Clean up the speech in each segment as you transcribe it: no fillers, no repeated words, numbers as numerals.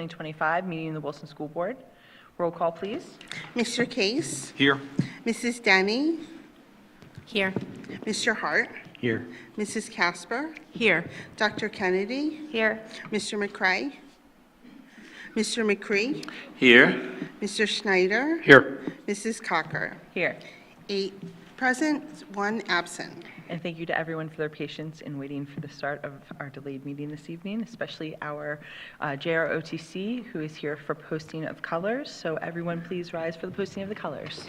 2025, meeting of the Wilson School Board. Roll call, please. Mr. Case, Here. Mrs. Denny, Here. Mr. Hart, Here. Mrs. Casper, Here. Dr. Kennedy, Here. Mr. McCray, Mr. McCree, Here. Mr. Schneider, Here. Mrs. Cocker. Here. 8 present, 1 absent. And thank you to everyone for their patience in waiting for the start of our delayed meeting this evening, especially our JROTC, who is here for posting of colors. So everyone please rise for the posting of the colors.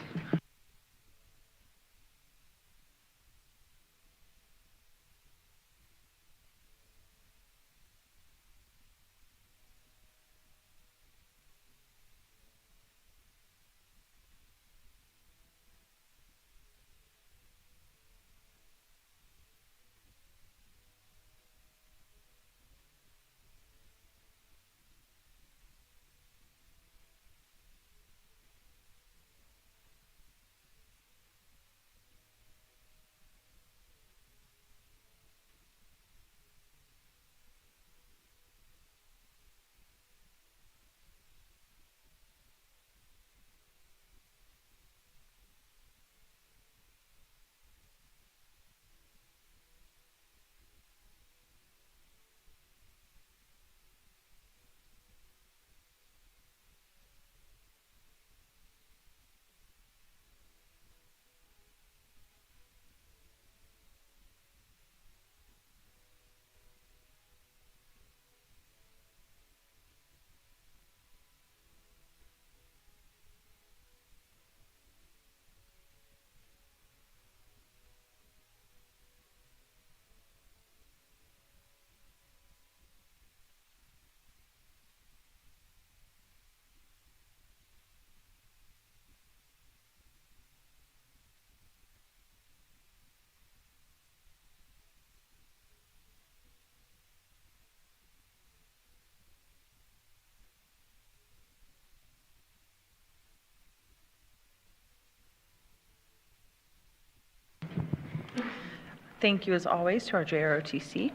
Thank you, as always, to our JROTC.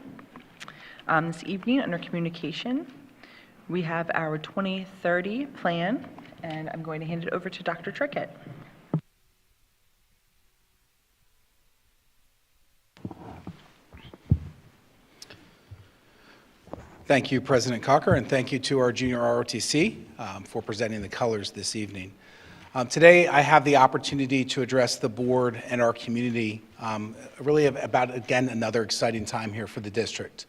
This evening, under communication, we have our 2030 plan, and I'm going to hand it over to Dr. Trickett. Thank you, President Cocker, and thank you to our junior ROTC for presenting the colors this evening. Today, I have the opportunity to address the board and our community really about, again, another exciting time here for the district.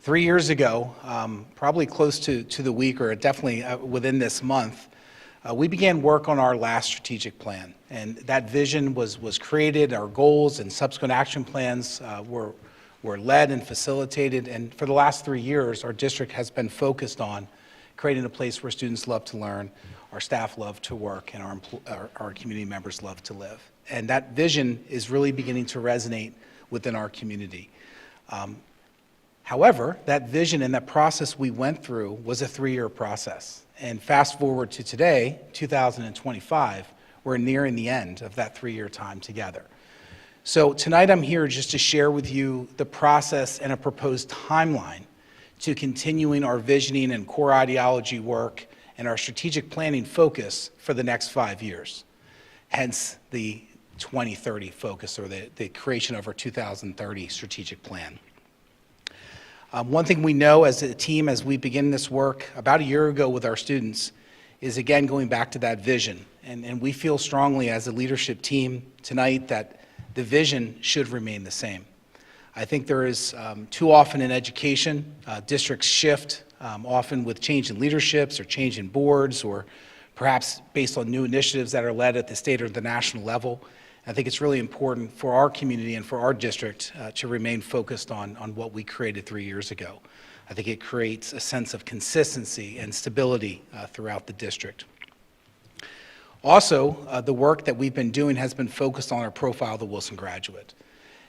3 years ago, probably close to the week, or definitely within this month, we began work on our last strategic plan. And that vision was created, our goals and subsequent action plans were led and facilitated. And for the last 3 years, our district has been focused on creating a place where students love to learn, our staff love to work, and our community members love to live. And that vision is really beginning to resonate within our community. However, that vision and that process we went through was a 3-year process. And fast forward to today, 2025, we're nearing the end of that 3-year time together. So tonight I'm here just to share with you the process and a proposed timeline to continuing our visioning and core ideology work and our strategic planning focus for the next 5 years, hence the 2030 focus, or the creation of our 2030 strategic plan. One thing we know as a team as we begin this work about a year ago with our students is, again, going back to that vision. And we feel strongly as a leadership team tonight that the vision should remain the same. I think there is too often in education, districts shift, often with change in leaderships or change in boards, or perhaps based on new initiatives that are led at the state or the national level. I think it's really important for our community and for our district to remain focused on what we created 3 years ago. I think it creates a sense of consistency and stability throughout the district. Also, the work that we've been doing has been focused on our profile of the Wilson graduate.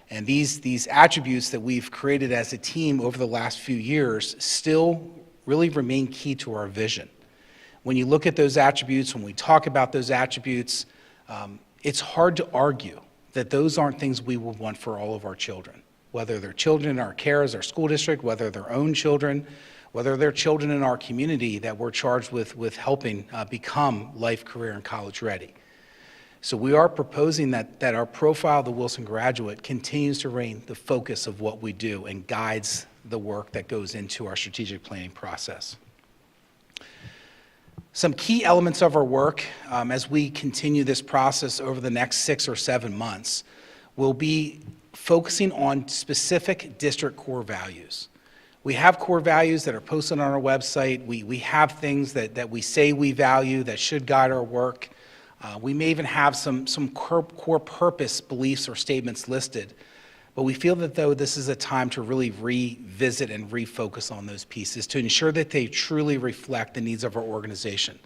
And these attributes that we've created as a team over the last few years still really remain key to our vision. When you look at those attributes, when we talk about those attributes, it's hard to argue that those aren't things we would want for all of our children, whether they're children in our care as our school district, whether they're own children, whether they're children in our community that we're charged with helping become life, career, and college ready. So we are proposing that our profile of the Wilson graduate continues to remain the focus of what we do and guides the work that goes into our strategic planning process. Some key elements of our work as we continue this process over the next 6 or 7 months will be focusing on specific district core values. We have core values that are posted on our website. We have things that we say we value that should guide our work. We may even have some core purpose beliefs or statements listed. But we feel that, though, this is a time to really revisit and refocus on those pieces to ensure that they truly reflect the needs of our organization.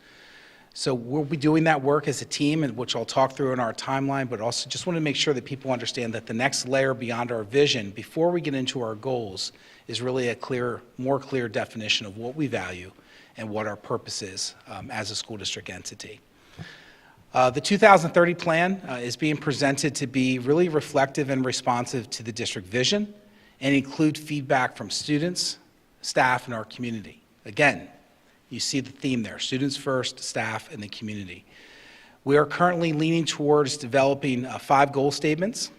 So we'll be doing that work as a team, and which I'll talk through in our timeline, but also just want to make sure that people understand that the next layer beyond our vision, before we get into our goals, is really a more clear definition of what we value and what our purpose is as a school district entity. The 2030 plan is being presented to be really reflective and responsive to the district vision and include feedback from students, staff, and our community. Again, you see the theme there, students first, staff, and the community. We are currently leaning towards developing 5 goal statements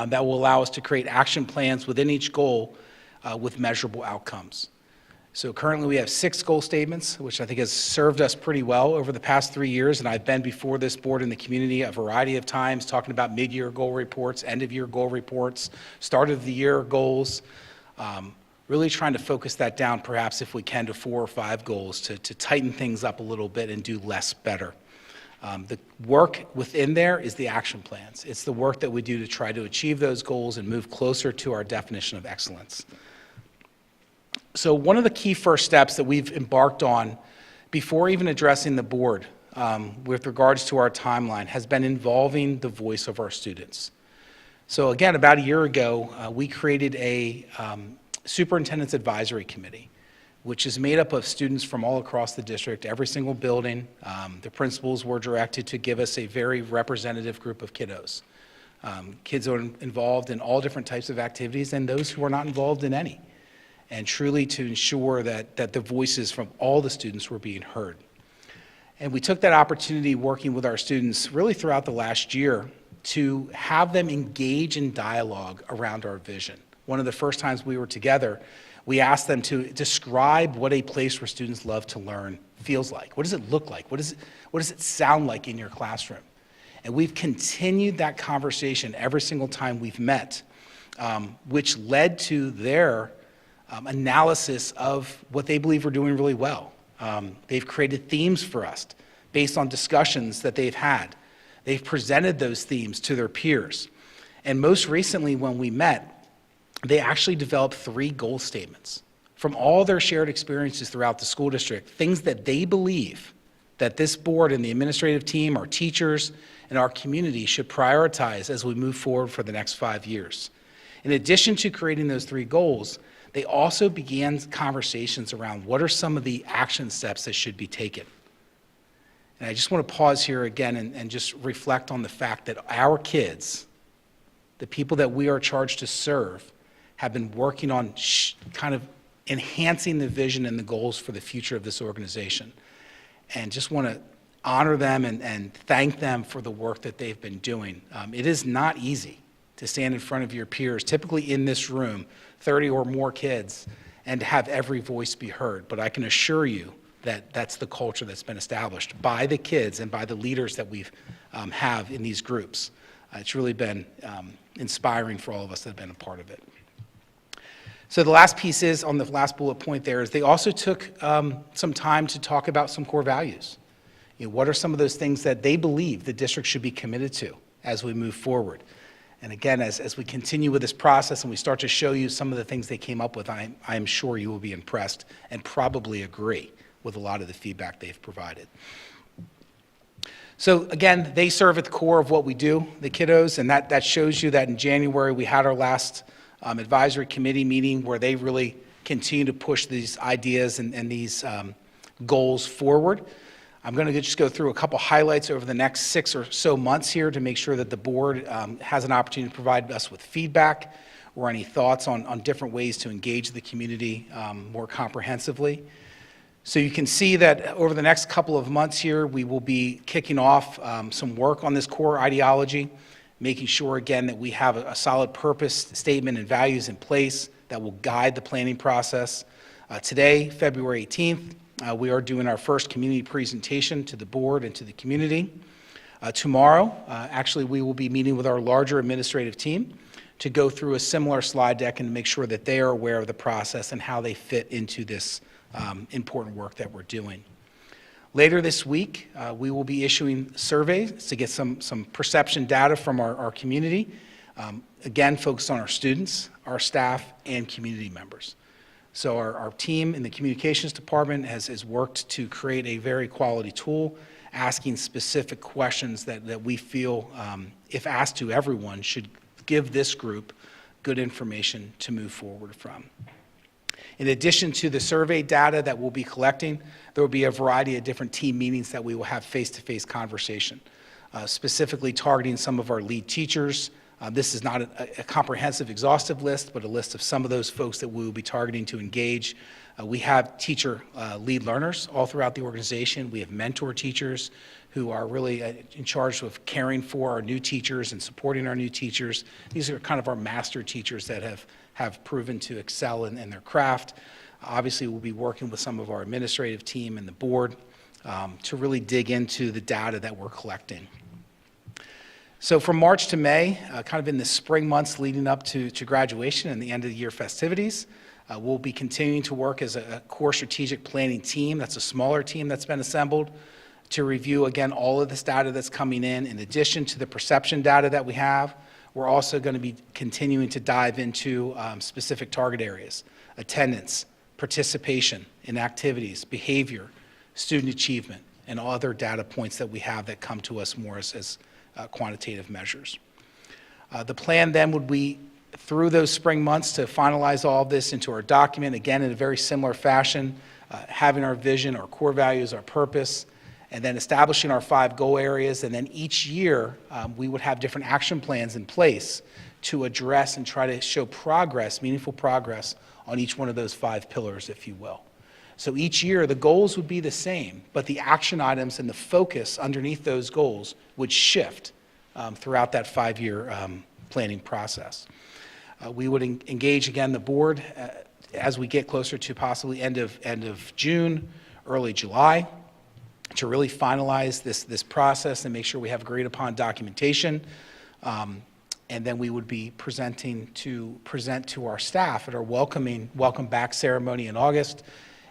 that will allow us to create action plans within each goal with measurable outcomes. So currently we have 6 goal statements, which I think has served us pretty well over the past 3 years, and I've been before this board in the community a variety of times talking about mid-year goal reports, end-of-year goal reports, start-of-the-year goals, really trying to focus that down perhaps if we can to 4 or 5 goals to tighten things up a little bit and do less better. The work within there is the action plans. It's the work that we do to try to achieve those goals and move closer to our definition of excellence. So one of the key first steps that we've embarked on before even addressing the board with regards to our timeline has been involving the voice of our students. So again, about a year ago, we created a superintendent's advisory committee, which is made up of students from all across the district, every single building. The principals were directed to give us a very representative group of kiddos. Kids are involved in all different types of activities and those who are not involved in any, and truly to ensure that the voices from all the students were being heard. And we took that opportunity working with our students really throughout the last year to have them engage in dialogue around our vision. One of the first times we were together, we asked them to describe what a place where students love to learn feels like. What does it look like? What does it sound like in your classroom? And we've continued that conversation every single time we've met, which led to their analysis of what they believe we're doing really well. They've created themes for us based on discussions that they've had. They've presented those themes to their peers. And most recently when we met, they actually developed 3 goal statements from all their shared experiences throughout the school district, things that they believe that this board and the administrative team, our teachers, and our community should prioritize as we move forward for the next 5 years. In addition to creating those 3 goals, they also began conversations around what are some of the action steps that should be taken. And I just want to pause here again and just reflect on the fact that our kids, the people that we are charged to serve, have been working on kind of enhancing the vision and the goals for the future of this organization. And just want to honor them and thank them for the work that they've been doing. It is not easy to stand in front of your peers, typically in this room, 30 or more kids, and to have every voice be heard. But I can assure you that that's the culture that's been established by the kids and by the leaders that we have in these groups. It's really been inspiring for all of us that have been a part of it. So the last piece is, on the last bullet point there, is they also took some time to talk about some core values. What are some of those things that they believe the district should be committed to as we move forward? And again, as we continue with this process and we start to show you some of the things they came up with, I am sure you will be impressed and probably agree with a lot of the feedback they've provided. So again, they serve at the core of what we do, the kiddos, and that shows you that in January we had our last advisory committee meeting where they really continue to push these ideas and these goals forward. I'm going to just go through a couple highlights over the next 6 or so months here to make sure that the board has an opportunity to provide us with feedback or any thoughts on different ways to engage the community more comprehensively. So you can see that over the next couple of months here, we will be kicking off some work on this core ideology, making sure, again, that we have a solid purpose statement and values in place that will guide the planning process. Today, February 18th, we are doing our first community presentation to the board and to the community. Tomorrow, actually, we will be meeting with our larger administrative team to go through a similar slide deck and make sure that they are aware of the process and how they fit into this important work that we're doing. Later this week, we will be issuing surveys to get some perception data from our community, again, focused on our students, our staff, and community members. So our team in the communications department has worked to create a very quality tool, asking specific questions that we feel, if asked to everyone, should give this group good information to move forward from. In addition to the survey data that we'll be collecting, there will be a variety of different team meetings that we will have face-to-face conversation, specifically targeting some of our lead teachers. This is not a comprehensive, exhaustive list, but a list of some of those folks that we will be targeting to engage. We have teacher lead learners all throughout the organization. We have mentor teachers who are really in charge of caring for our new teachers and supporting our new teachers. These are kind of our master teachers that have proven to excel in their craft. Obviously, we'll be working with some of our administrative team and the board to really dig into the data that we're collecting. So from March to May, kind of in the spring months leading up to graduation and the end of the year festivities, we'll be continuing to work as a core strategic planning team. That's a smaller team that's been assembled to review, again, all of this data that's coming in addition to the perception data that we have. We're also going to be continuing to dive into specific target areas: attendance, participation in activities, behavior, student achievement, and all other data points that we have that come to us more as quantitative measures. The plan then would be through those spring months to finalize all of this into our document, again, in a very similar fashion, having our vision, our core values, our purpose, and then establishing our 5 goal areas. And then each year, we would have different action plans in place to address and try to show progress, meaningful progress, on each one of those 5 pillars, if you will. So each year, the goals would be the same, but the action items and the focus underneath those goals would shift throughout that 5-year planning process. We would engage, again, the board as we get closer to possibly end of June, early July, to really finalize this process and make sure we have agreed upon documentation. And then we would be present to our staff at our welcome back ceremony in August.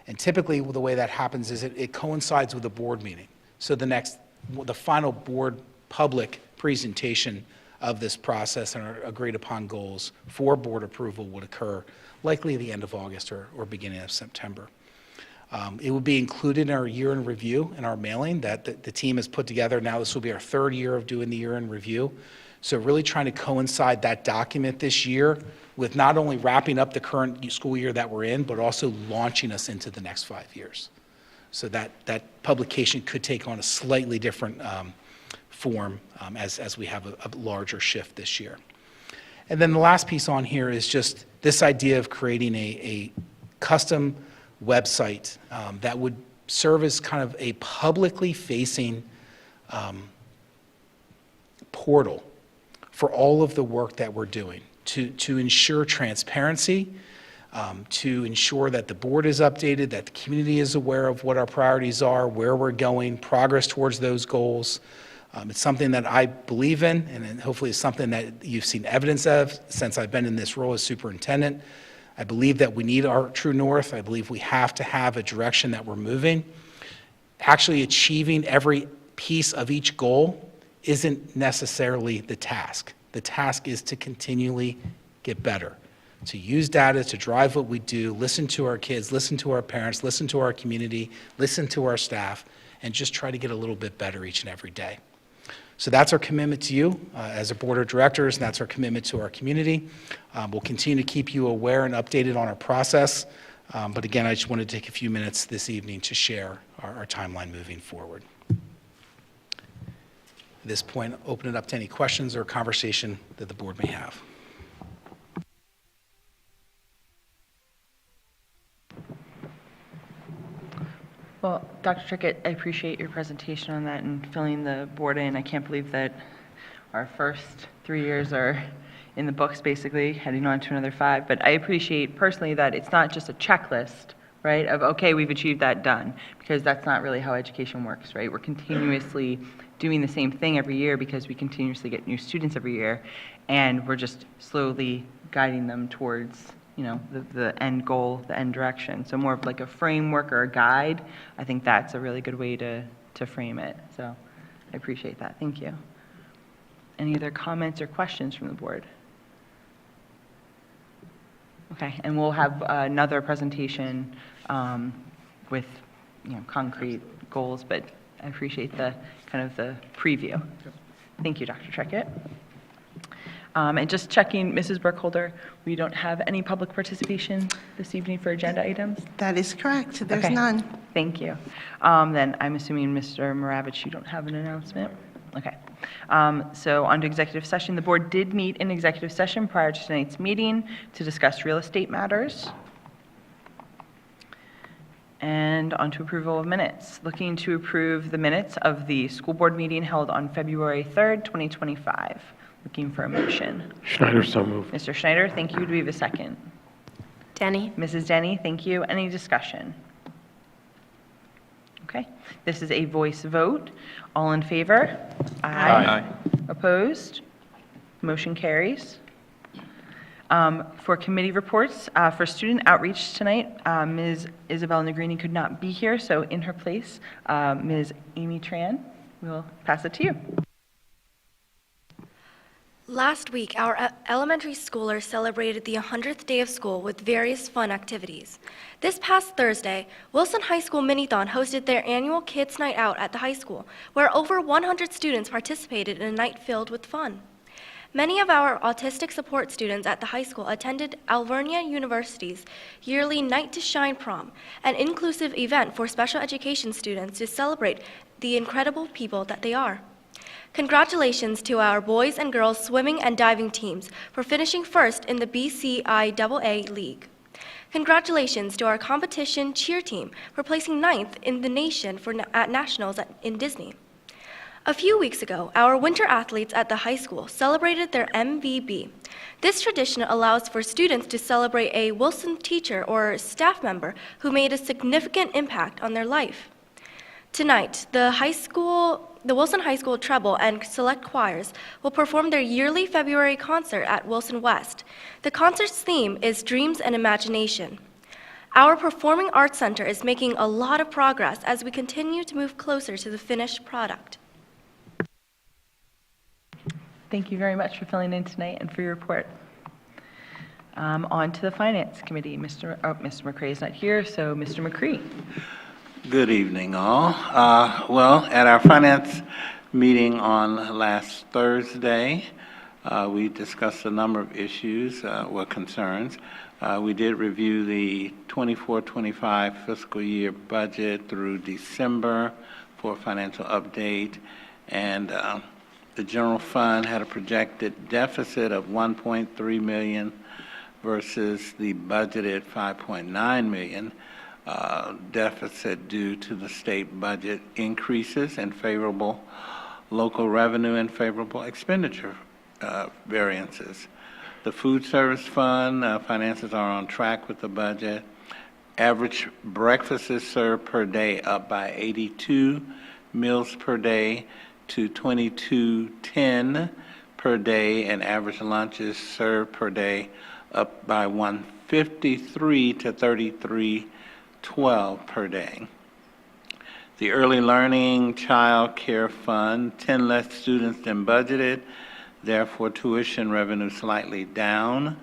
And typically, the way that happens is it coincides with a board meeting. So the final board public presentation of this process and our agreed upon goals for board approval would occur likely at the end of August or beginning of September. It will be included in our year in review in our mailing that the team has put together. Now this will be our 3rd year of doing the year in review. So really trying to coincide that document this year with not only wrapping up the current school year that we're in, but also launching us into the next 5 years. So that publication could take on a slightly different form as we have a larger shift this year. And then the last piece on here is just this idea of creating a custom website that would serve as kind of a publicly facing portal for all of the work that we're doing to ensure transparency, to ensure that the board is updated, that the community is aware of what our priorities are, where we're going, progress towards those goals. It's something that I believe in, and hopefully it's something that you've seen evidence of since I've been in this role as superintendent. I believe that we need our true north. I believe we have to have a direction that we're moving. Actually achieving every piece of each goal isn't necessarily the task. The task is to continually get better, to use data to drive what we do, listen to our kids, listen to our parents, listen to our community, listen to our staff, and just try to get a little bit better each and every day. So that's our commitment to you as a board of directors, and that's our commitment to our community. We'll continue to keep you aware and updated on our process. But again, I just wanted to take a few minutes this evening to share our timeline moving forward. At this point, open it up to any questions or conversation that the board may have. Well, Dr. Trickett, I appreciate your presentation on that and filling the board in. I can't believe that our first 3 years are in the books, basically, heading on to another 5. But I appreciate personally that it's not just a checklist right? Of, okay, we've achieved that, done. Because that's not really how education works, right? We're continuously doing the same thing every year because we continuously get new students every year, and we're just slowly guiding them towards, you know, the end goal, the end direction. So more of like a framework or a guide. I think that's a really good way to frame it. So I appreciate that. Thank you. Any other comments or questions from the board? Okay, and we'll have another presentation with, you know, concrete goals, but I appreciate the kind of the preview. Thank you, Dr. Treckett. And just checking, Mrs. Burkholder, we don't have any public participation this evening for agenda items? That is correct. There's Okay. none. Thank you. Then I'm assuming, Mr. Maravich, you don't have an announcement? Okay. So on to executive session. The board did meet in executive session prior to tonight's meeting to discuss real estate matters. And on to approval of minutes. Looking to approve the minutes of the school board meeting held on February 3rd, 2025. Looking for a motion. Schneider, so moved. Mr. Schneider, thank you. Do we have a second? Denny. Mrs. Denny, thank you. Any discussion? Okay, this is a voice vote. All in favor? Aye. Opposed? Motion carries. For committee reports, for student outreach tonight, Ms. Isabel Negrini could not be here, so in her place, Ms. Amy Tran, we'll pass it to you. Last week, our elementary schoolers celebrated the 100th day of school with various fun activities. This past Thursday, Wilson High School Mini-Thon hosted their annual Kids Night Out at the high school, where over 100 students participated in a night filled with fun. Many of our autistic support students at the high school attended Alvernia University's yearly Night to Shine prom, an inclusive event for special education students to celebrate the incredible people that they are. Congratulations to our boys and girls swimming and diving teams for finishing first in the BCIAA League. Congratulations to our competition cheer team for placing 9th in the nation at nationals in Disney. A few weeks ago, our winter athletes at the high school celebrated their MVB. This tradition allows for students to celebrate a Wilson teacher or staff member who made a significant impact on their life. Tonight, the Wilson High School Treble and Select Choirs will perform their yearly February concert at Wilson West. The concert's theme is Dreams and Imagination. Our Performing Arts Center is making a lot of progress as we continue to move closer to the finished product. Thank you very much for filling in tonight and for your report. On to the Finance Committee. Mr. McCray is not here, so Mr. McCree. Good evening, all. Well, at our finance meeting on last Thursday, we discussed a number of issues, concerns. We did review the 24-25 fiscal year budget through December for a financial update, and the general fund had a projected deficit of $1.3 million versus the budgeted $5.9 million. Deficit due to the state budget increases and favorable local revenue and favorable expenditure variances. The food service fund finances are on track with the budget. Average breakfasts served per day up by 82 meals per day to 2210 per day, and average lunches served per day up by 153 to 3312 per day. The Early Learning Child Care Fund, 10 less students than budgeted, therefore tuition revenue slightly down.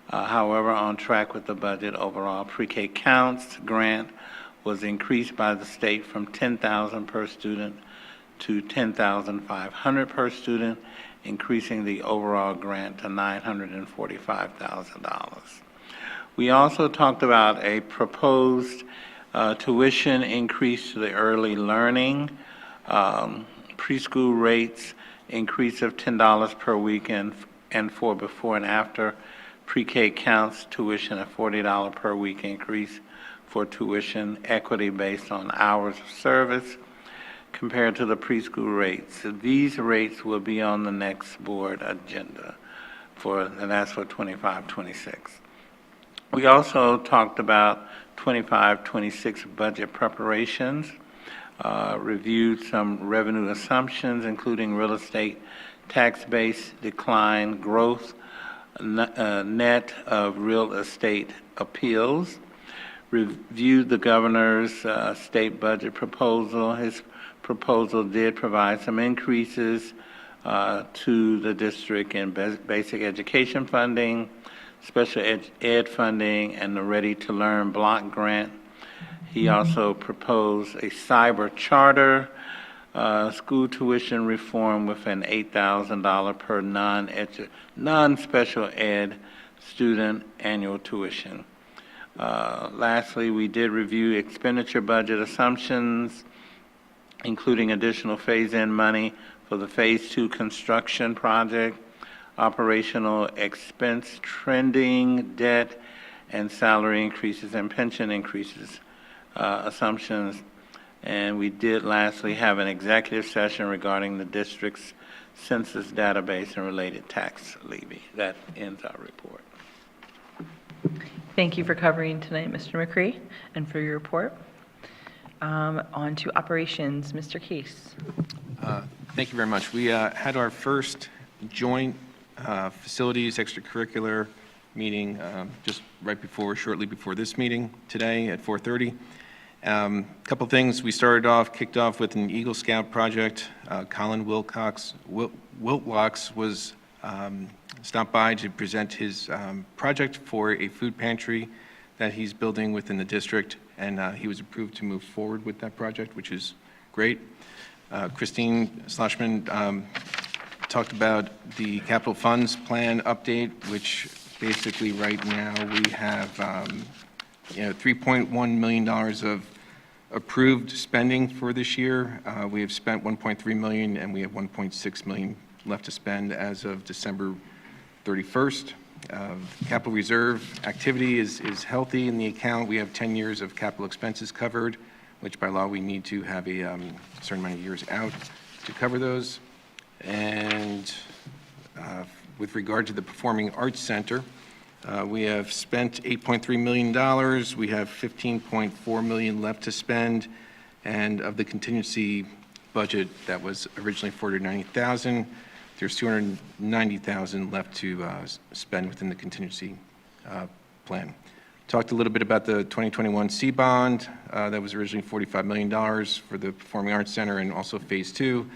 However, on track with the budget overall. Pre-K Counts grant was increased by the state from $10,000 per student to $10,500 per student, increasing the overall grant to $945,000. We also talked about a proposed tuition increase to the early learning, preschool rates increase of $10 per week, and for before and after pre-K counts tuition a $40 per week increase for tuition equity based on hours of service compared to the preschool rates. These rates will be on the next board agenda and that's for 25-26. We also talked about 25-26 budget preparations, reviewed some revenue assumptions, including real estate tax base decline growth, net of real estate appeals, reviewed the governor's state budget proposal. His proposal did provide some increases to the district in basic education funding, special ed funding, and the Ready to Learn block grant. He also proposed a cyber charter, school tuition reform with an $8,000 per non-special ed student annual tuition. Lastly, we did review expenditure budget assumptions, including additional phase-in money for the Phase 2 construction project, operational expense trending, debt, and salary increases and pension increases assumptions. And we did lastly have an executive session regarding the district's census database and related tax levy. That ends our report. Thank you for covering tonight, Mr. McCree, and for your report. On to operations, Mr. Case. Thank you very much. We had our first joint facilities extracurricular meeting just shortly before this meeting today at 4:30. A couple things. We kicked off with an Eagle Scout project. Colin Wilcox was stopped by to present his project for a food pantry that he's building within the district, and he was approved to move forward with that project, which is great. Christine Schlossman talked about the capital funds plan update, which basically right now we have $3.1 million of approved spending for this year. We have spent $1.3 million, and we have $1.6 million left to spend as of December 31st. Capital reserve activity is healthy in the account. We have 10 years of capital expenses covered, which by law we need to have a certain amount of years out to cover those. And with regard to the Performing Arts Center, we have spent $8.3 million. We have $15.4 million left to spend, and of the contingency budget that was originally $490,000, there's $290,000 left to spend within the contingency plan. Talked a little bit about the 2021 C-bond. That was originally $45 million for the Performing Arts Center and also Phase 2,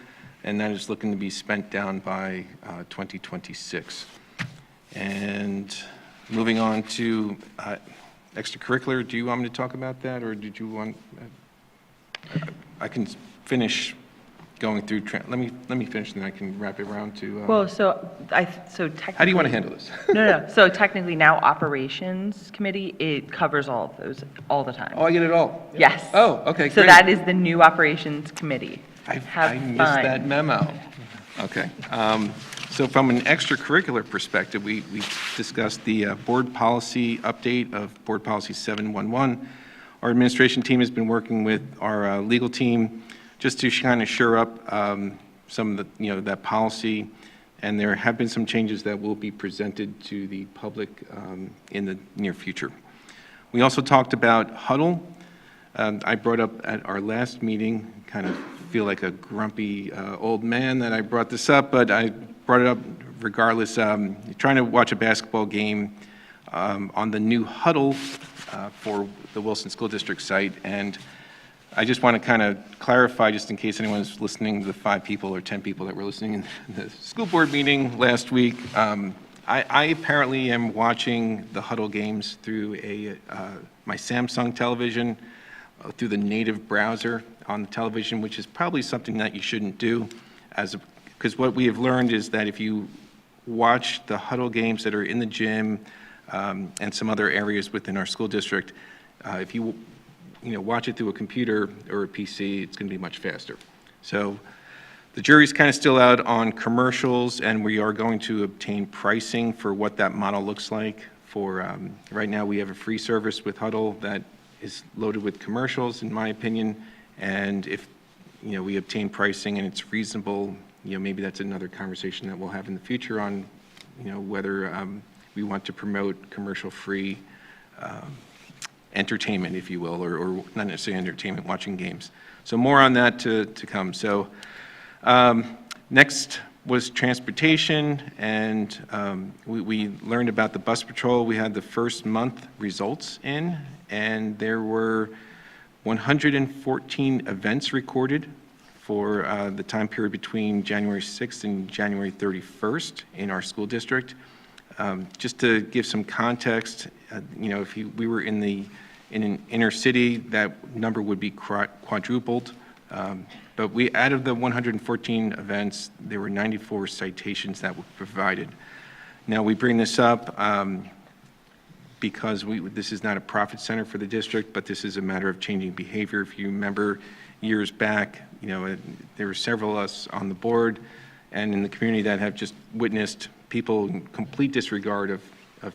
and that is looking to be spent down by 2026. And moving on to extracurricular, do you want me to talk about that, or did you want? I can finish going through. Let me finish, and then I can wrap it around to. Well, so technically. How do you want to handle this? No. So technically now operations committee, it covers all of those all the time. Oh, I get it all. Yes. Oh, okay. So great. that is the new operations committee. I Have missed fun. that memo. Okay. So from an extracurricular perspective, we discussed the board policy update of Board Policy 711. Our administration team has been working with our legal team just to kind of shore up some of the, that policy, and there have been some changes that will be presented to the public in the near future. We also talked about Huddle. I brought up at our last meeting, kind of feel like a grumpy old man that I brought this up, but I brought it up regardless. Trying to watch a basketball game on the new Huddle for the Wilson School District site, and I just want to kind of clarify, just in case anyone's listening to the 5 people or 10 people that were listening in the school board meeting last week. I apparently am watching the Huddle games through my Samsung television, through the native browser on the television, which is probably something that you shouldn't do, because what we have learned is that if you watch the Huddle games that are in the gym and some other areas within our school district, if you watch it through a computer or a PC, it's going to be much faster. So the jury's kind of still out on commercials, and we are going to obtain pricing for what that model looks like. For right now, we have a free service with Huddle that is loaded with commercials, in my opinion, and if we obtain pricing and it's reasonable, maybe that's another conversation that we'll have in the future on whether we want to promote commercial-free entertainment, if you will, or not necessarily entertainment, watching games. So more on that to come. So next was transportation, and we learned about the bus patrol. We had the first month results in, and there were 114 events recorded for the time period between January 6th and January 31st in our school district. Just to give some context, if we were in an inner city, that number would be quadrupled. But out of the 114 events, there were 94 citations that were provided. Now, we bring this up because this is not a profit center for the district, but this is a matter of changing behavior. If you remember years back, there were several of us on the board and in the community that have just witnessed people in complete disregard of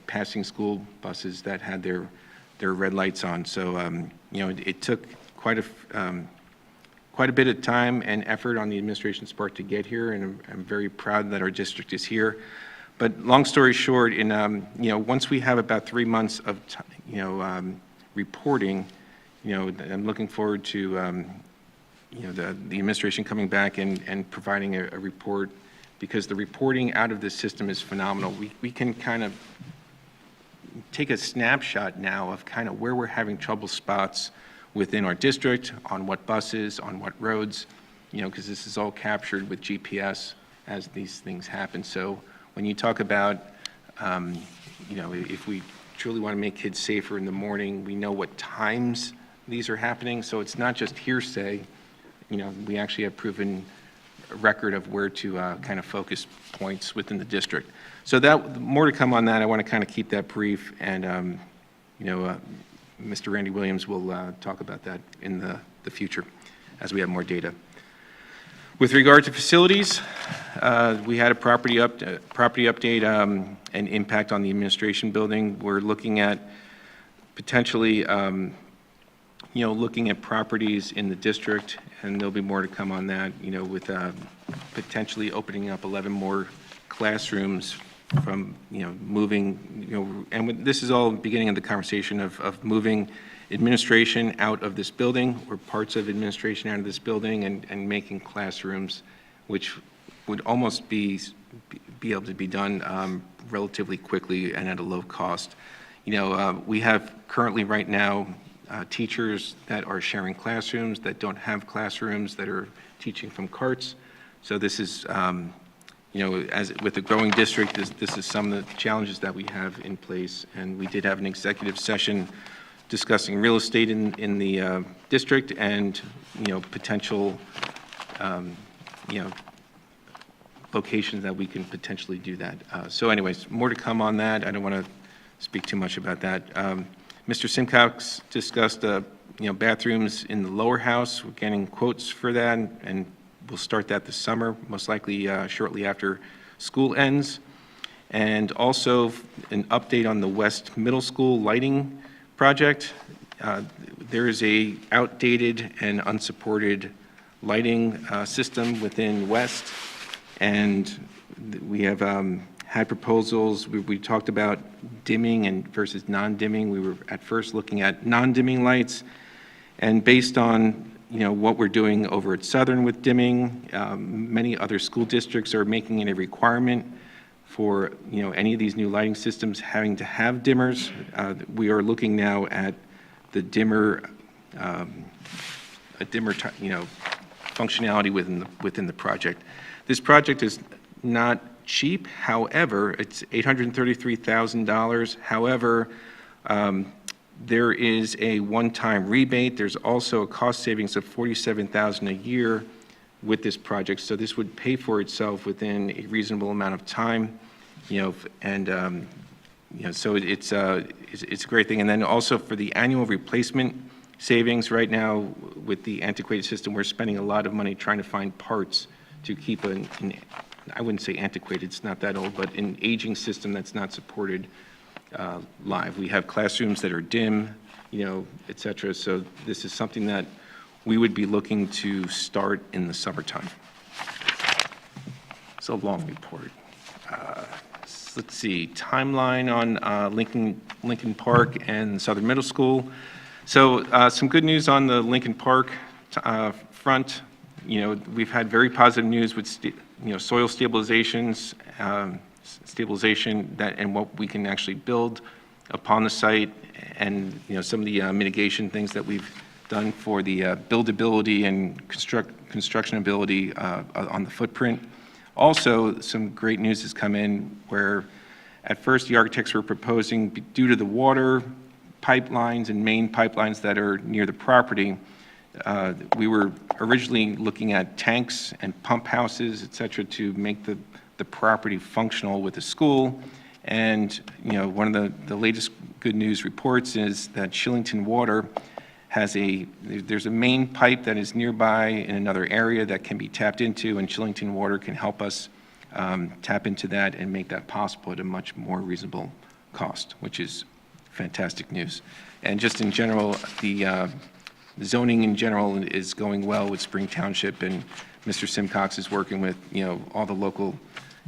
passing school buses that had their red lights on. So, it took quite a bit of time and effort on the administration's part to get here, and I'm very proud that our district is here. But long story short, once we have about 3 months of reporting, I'm looking forward to the administration coming back and providing a report, because the reporting out of this system is phenomenal. We can kind of take a snapshot now of kind of where we're having trouble spots within our district, on what buses, on what roads, because this is all captured with GPS as these things happen. So when you talk about, if we truly want to make kids safer in the morning, we know what times these are happening. So it's not just hearsay. We actually have proven record of where to kind of focus points within the district. So that more to come on that. I want to kind of keep that brief, and Mr. Randy Williams will talk about that in the future as we have more data. With regard to facilities, we had a property update and impact on the administration building. We're looking at potentially, looking at properties in the district, and there'll be more to come on that, with potentially opening up 11 more classrooms from, moving, and this is all beginning of the conversation of moving administration out of this building, or parts of administration out of this building, and making classrooms, which would almost be able to be done relatively quickly and at a low cost. We have currently right now teachers that are sharing classrooms, that don't have classrooms, that are teaching from carts. So this is, as with the growing district, this is some of the challenges that we have in place. And we did have an executive session discussing real estate in the district, and potential locations that we can potentially do that. So anyways, more to come on that. I don't want to speak too much about that. Mr. Simcox discussed bathrooms in the lower house. We're getting quotes for that, and we'll start that this summer, most likely shortly after school ends. And also an update on the West Middle School lighting project. There is a outdated and unsupported lighting system within West, and we have had proposals. We talked about dimming and versus non-dimming. We were at first looking at non-dimming lights, and based on what we're doing over at Southern with dimming, many other school districts are making it a requirement for any of these new lighting systems having to have dimmers. We are looking now at the dimmer, functionality within the project. This project is not cheap. However, it's $833,000. However, there is a one-time rebate. There's also a cost savings of $47,000 a year with this project. So this would pay for itself within a reasonable amount of time, and so it's a great thing. And then also for the annual replacement savings, right now with the antiquated system, we're spending a lot of money trying to find parts to keep I wouldn't say antiquated, it's not that old, but an aging system that's not supported live. We have classrooms that are dim, et cetera. So this is something that we would be looking to start in the summertime. It's a long report. let's see, timeline on Lincoln Park and Southern Middle School. So some good news on the Lincoln Park front. You know, we've had very positive news with soil stabilization that and what we can actually build upon the site, and some of the mitigation things that we've done for the buildability and construction ability on the footprint. Also, some great news has come in where at first the architects were proposing, due to the water pipelines and main pipelines that are near the property, we were originally looking at tanks and pump houses, et cetera, to make the property functional with the school. And one of the latest good news reports is that Shillington Water there's a main pipe that is nearby in another area that can be tapped into, and Shillington Water can help us tap into that and make that possible at a much more reasonable cost, which is fantastic news. And just in general, the zoning in general is going well with Spring Township, and Mr. Simcox is working with all the local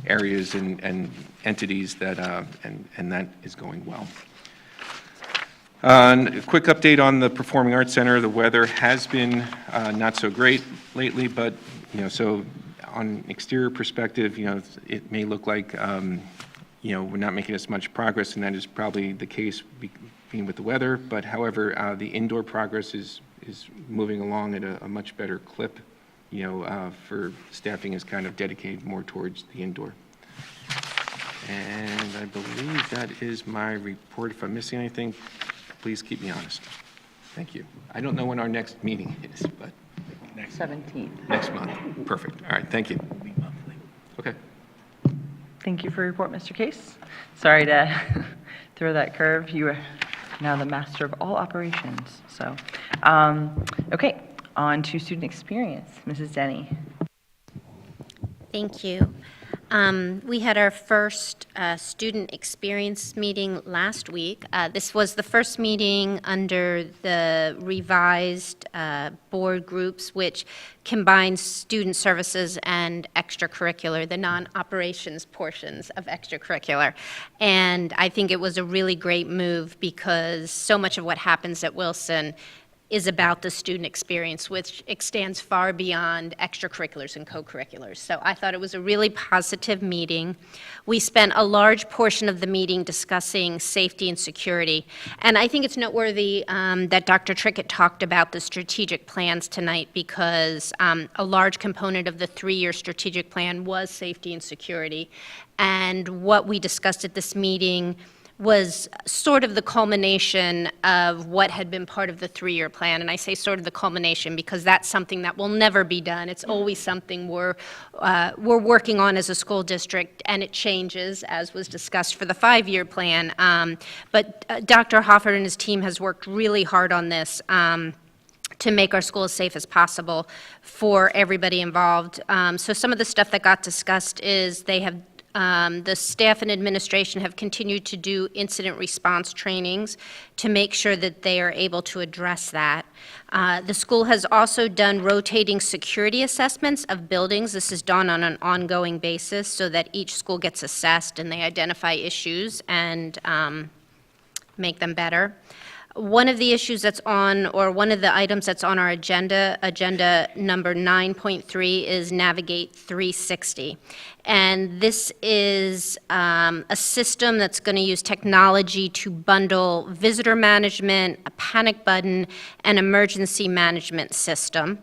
areas and entities that and that is going well. A quick update on the Performing Arts Center. The weather has been not so great lately, but so on an exterior perspective, it may look like we're not making as much progress, and that is probably the case being with the weather. But however, the indoor progress is moving along at a much better clip. For staffing is kind of dedicated more towards the indoor. And I believe that is my report. If I'm missing anything, please keep me honest. Thank you. I don't know when our next meeting is, but 17th. next month. Perfect. All right, thank you. Okay. Thank you for your report, Mr. Case. Sorry to throw that curve. You are now the master of all operations. So, okay, on to student experience. Mrs. Denny. Thank you. We had our first student experience meeting last week. This was the first meeting under the revised board groups, which combines student services and extracurricular, the non-operations portions of extracurricular. And I think it was a really great move because so much of what happens at Wilson is about the student experience, which extends far beyond extracurriculars and co-curriculars. So I thought it was a really positive meeting. We spent a large portion of the meeting discussing safety and security. And I think it's noteworthy that Dr. Trickett talked about the strategic plans tonight because a large component of the 3-year strategic plan was safety and security. And what we discussed at this meeting was sort of the culmination of what had been part of the 3-year plan. And I say sort of the culmination because that's something that will never be done. It's always something we're working on as a school district, and it changes, as was discussed for the 5-year plan. But Dr. Hoffert and his team has worked really hard on this to make our school as safe as possible for everybody involved. So some of the stuff that got discussed is the staff and administration have continued to do incident response trainings to make sure that they are able to address that. The school has also done rotating security assessments of buildings. This is done on an ongoing basis so that each school gets assessed and they identify issues and make them better. One of the issues that's on, or one of the items that's on our agenda number 9.3 is Navigate 360. And this is a system that's going to use technology to bundle visitor management, a panic button, and emergency management system.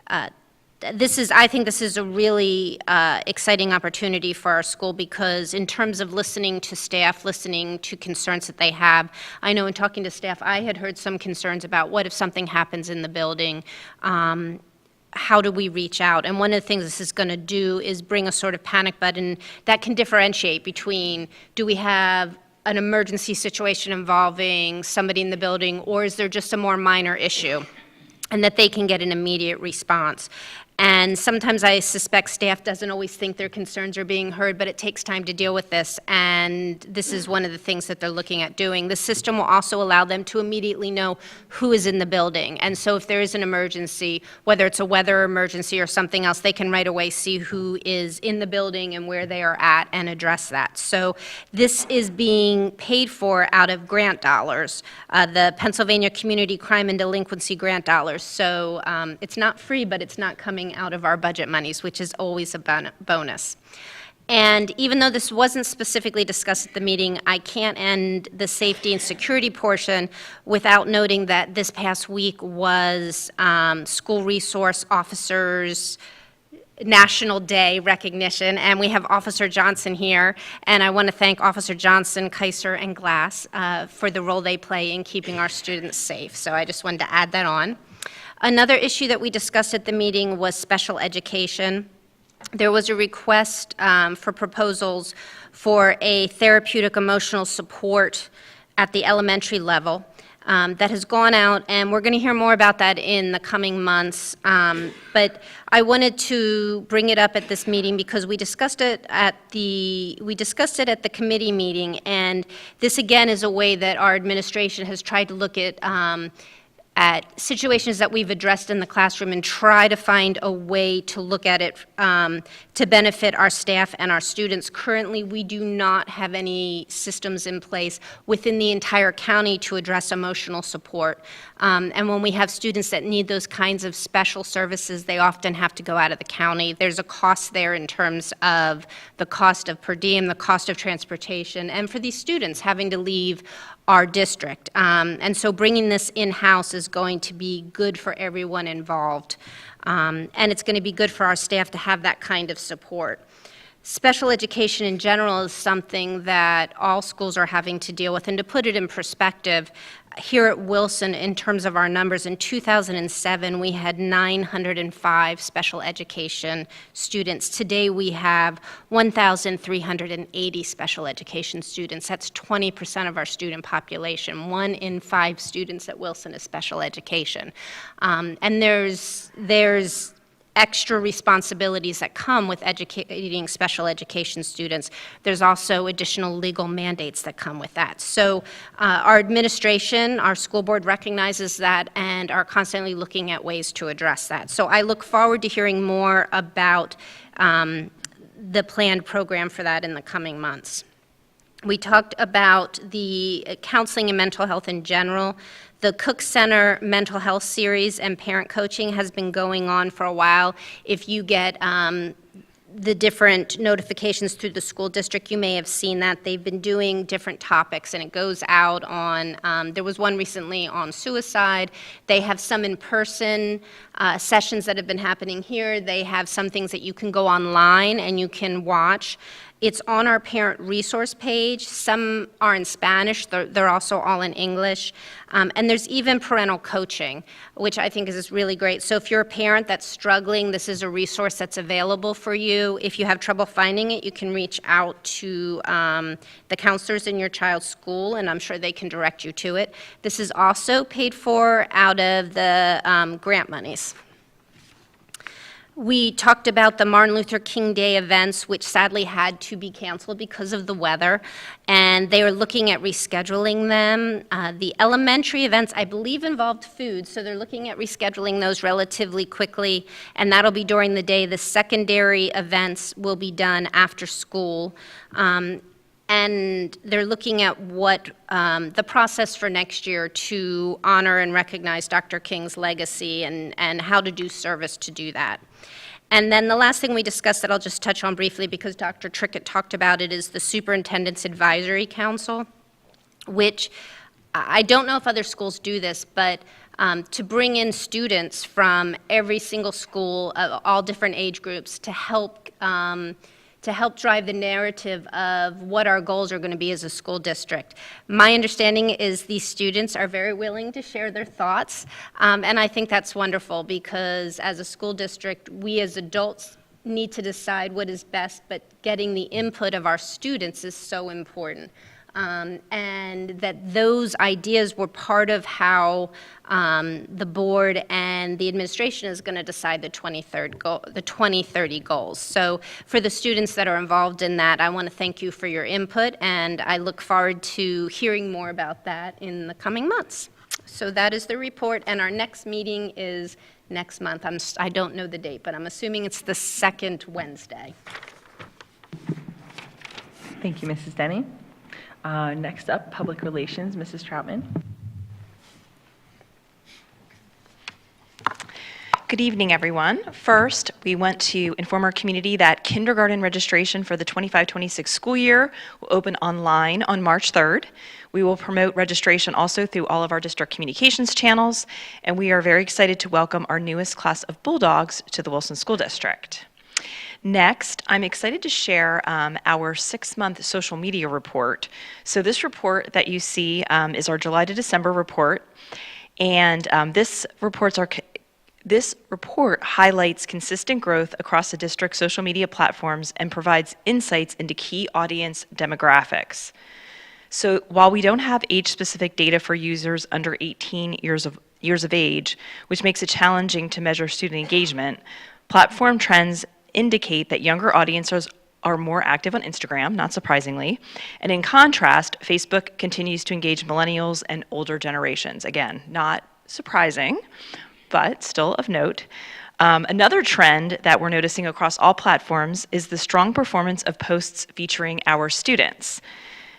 I think this is a really exciting opportunity for our school because in terms of listening to staff, listening to concerns that they have, I know in talking to staff, I had heard some concerns about what if something happens in the building, how do we reach out? And one of the things this is going to do is bring a sort of panic button that can differentiate between, do we have an emergency situation involving somebody in the building, or is there just a more minor issue? And that they can get an immediate response. And sometimes I suspect staff doesn't always think their concerns are being heard, but it takes time to deal with this, and this is one of the things that they're looking at doing. The system will also allow them to immediately know who is in the building, and so if there is an emergency, whether it's a weather emergency or something else, they can right away see who is in the building and where they are at and address that. So this is being paid for out of grant dollars, the Pennsylvania Community Crime and Delinquency grant dollars. So it's not free, but it's not coming out of our budget monies, which is always a bonus. And even though this wasn't specifically discussed at the meeting, I can't end the safety and security portion without noting that this past week was School Resource Officers National Day recognition, and we have Officer Johnson here, and I want to thank Officer Johnson, Kaiser, and Glass for the role they play in keeping our students safe. So I just wanted to add that on. Another issue that we discussed at the meeting was special education. There was a request for proposals for a therapeutic emotional support at the elementary level that has gone out, and we're going to hear more about that in the coming months. But I wanted to bring it up at this meeting because we discussed it at the committee meeting, and this again is a way that our administration has tried to look at situations that we've addressed in the classroom and try to find a way to look at it to benefit our staff and our students. Currently, we do not have any systems in place within the entire county to address emotional support. And when we have students that need those kinds of special services, they often have to go out of the county. There's a cost there in terms of the cost of per diem, the cost of transportation, and for these students having to leave our district. And so bringing this in-house is going to be good for everyone involved. And it's going to be good for our staff to have that kind of support. Special education in general is something that all schools are having to deal with. And to put it in perspective, here at Wilson, in terms of our numbers, in 2007, we had 905 special education students. Today, we have 1,380 special education students. That's 20% of our student population. 1 in 5 students at Wilson is special education. And there's extra responsibilities that come with educating special education students. There's also additional legal mandates that come with that. So our administration, our school board recognizes that and are constantly looking at ways to address that. So I look forward to hearing more about the planned program for that in the coming months. We talked about the counseling and mental health in general. The Cook Center Mental Health Series and parent coaching has been going on for a while. If you get the different notifications through the school district, you may have seen that. They've been doing different topics, and it goes out on, there was one recently on suicide. They have some in-person sessions that have been happening here. They have some things that you can go online and you can watch. It's on our parent resource page. Some are in Spanish. They're also all in English. And there's even parental coaching, which I think is really great. So if you're a parent that's struggling, this is a resource that's available for you. If you have trouble finding it, you can reach out to the counselors in your child's school, and I'm sure they can direct you to it. This is also paid for out of the grant monies. We talked about the Martin Luther King Day events, which sadly had to be canceled because of the weather, and they are looking at rescheduling them. The elementary events, I believe, involved food, so they're looking at rescheduling those relatively quickly, and that'll be during the day. The secondary events will be done after school. And they're looking at what the process for next year to honor and recognize Dr. King's legacy and how to do service to do that. And then the last thing we discussed that I'll just touch on briefly because Dr. Trickett talked about it is the Superintendent's Advisory Council, which I don't know if other schools do this, but to bring in students from every single school, all different age groups, to help drive the narrative of what our goals are going to be as a school district. My understanding is these students are very willing to share their thoughts, and I think that's wonderful because as a school district, we as adults need to decide what is best, but getting the input of our students is so important. and that those ideas were part of how the board and the administration is going to decide the 2030 goals. So for the students that are involved in that, I want to thank you for your input, and I look forward to hearing more about that in the coming months. So that is the report, and our next meeting is next month. I don't know the date, but I'm assuming it's the second Wednesday. Thank you, Mrs. Denny. Next up, Public Relations, Mrs. Troutman. Good evening, everyone. First, we want to inform our community that kindergarten registration for the 25-26 school year will open online on March 3rd. We will promote registration also through all of our district communications channels, and we are very excited to welcome our newest class of Bulldogs to the Wilson School District. Next, I'm excited to share our 6-month social media report. So this report that you see is our July to December report, and this report highlights consistent growth across the district's social media platforms and provides insights into key audience demographics. So while we don't have age-specific data for users under 18 years of age, which makes it challenging to measure student engagement, platform trends indicate that younger audiences are more active on Instagram, not surprisingly. And in contrast, Facebook continues to engage millennials and older generations. Again, not surprising, but still of note. Another trend that we're noticing across all platforms is the strong performance of posts featuring our students.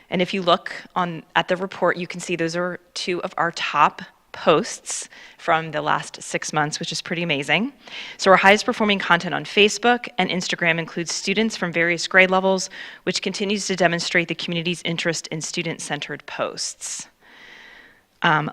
And if you look at the report, you can see those are 2 of our top posts from the last 6 months, which is pretty amazing. So our highest performing content on Facebook and Instagram includes students from various grade levels, which continues to demonstrate the community's interest in student-centered posts.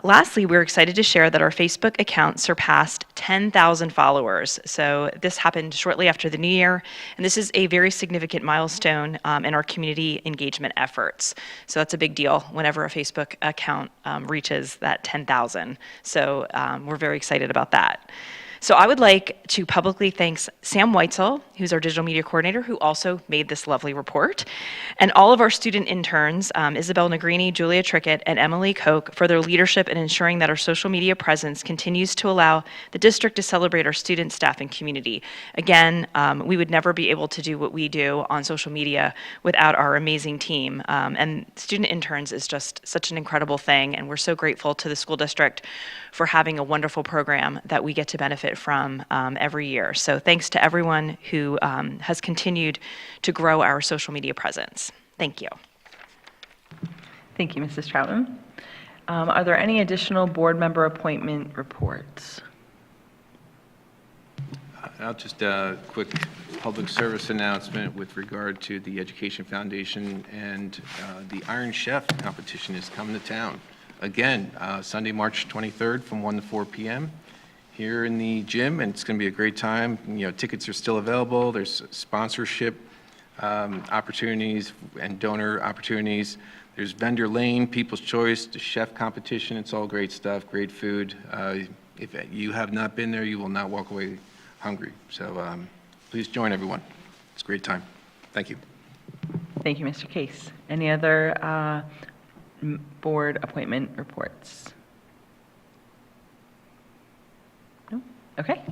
Lastly, we're excited to share that our Facebook account surpassed 10,000 followers. So this happened shortly after the new year, and this is a very significant milestone in our community engagement efforts. So that's a big deal whenever a Facebook account reaches that 10,000. So we're very excited about that. So I would like to publicly thank Sam Weitzel, who's our digital media coordinator, who also made this lovely report, and all of our student interns, Isabel Negrini, Julia Trickett, and Emily Koch, for their leadership in ensuring that our social media presence continues to allow the district to celebrate our students, staff, and community. Again, we would never be able to do what we do on social media without our amazing team. And student interns is just such an incredible thing, and we're so grateful to the school district for having a wonderful program that we get to benefit from every year. So thanks to everyone who has continued to grow our social media presence. Thank you. Thank you, Mrs. Troutman. Are there any additional board member appointment reports? I'll just a quick public service announcement with regard to the Education Foundation, and the Iron Chef competition is coming to town. Again, Sunday, March 23rd from 1 to 4 p.m. here in the gym, and it's going to be a great time. You know, tickets are still available. There's sponsorship opportunities and donor opportunities. There's vendor lane, People's Choice, the chef competition. It's all great stuff, great food. If you have not been there, you will not walk away hungry. So please join everyone. It's a great time. Thank you. Thank you, Mr. Case. Any other board appointment reports? No? Okay.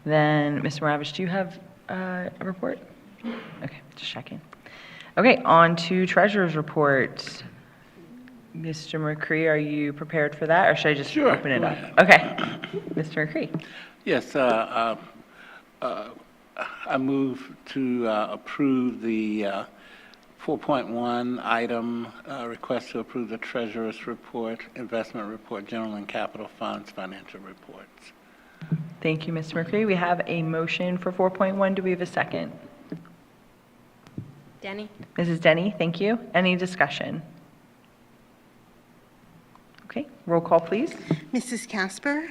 Then, Mr. Maravich, do you have a report? Okay, just checking. Okay, on to treasurer's report. Mr. McCree, are you prepared for that, or should I just open it up? Okay. Mr. McCree. Yes, I move to approve the 4.1 item, request to approve the treasurer's report, investment report, general and capital funds, financial reports. Thank you, Mr. McCree. We have a motion for 4.1. Do we have a second? Denny? Mrs. Denny, thank you. Any discussion? Okay, roll call, please. Mrs. Casper,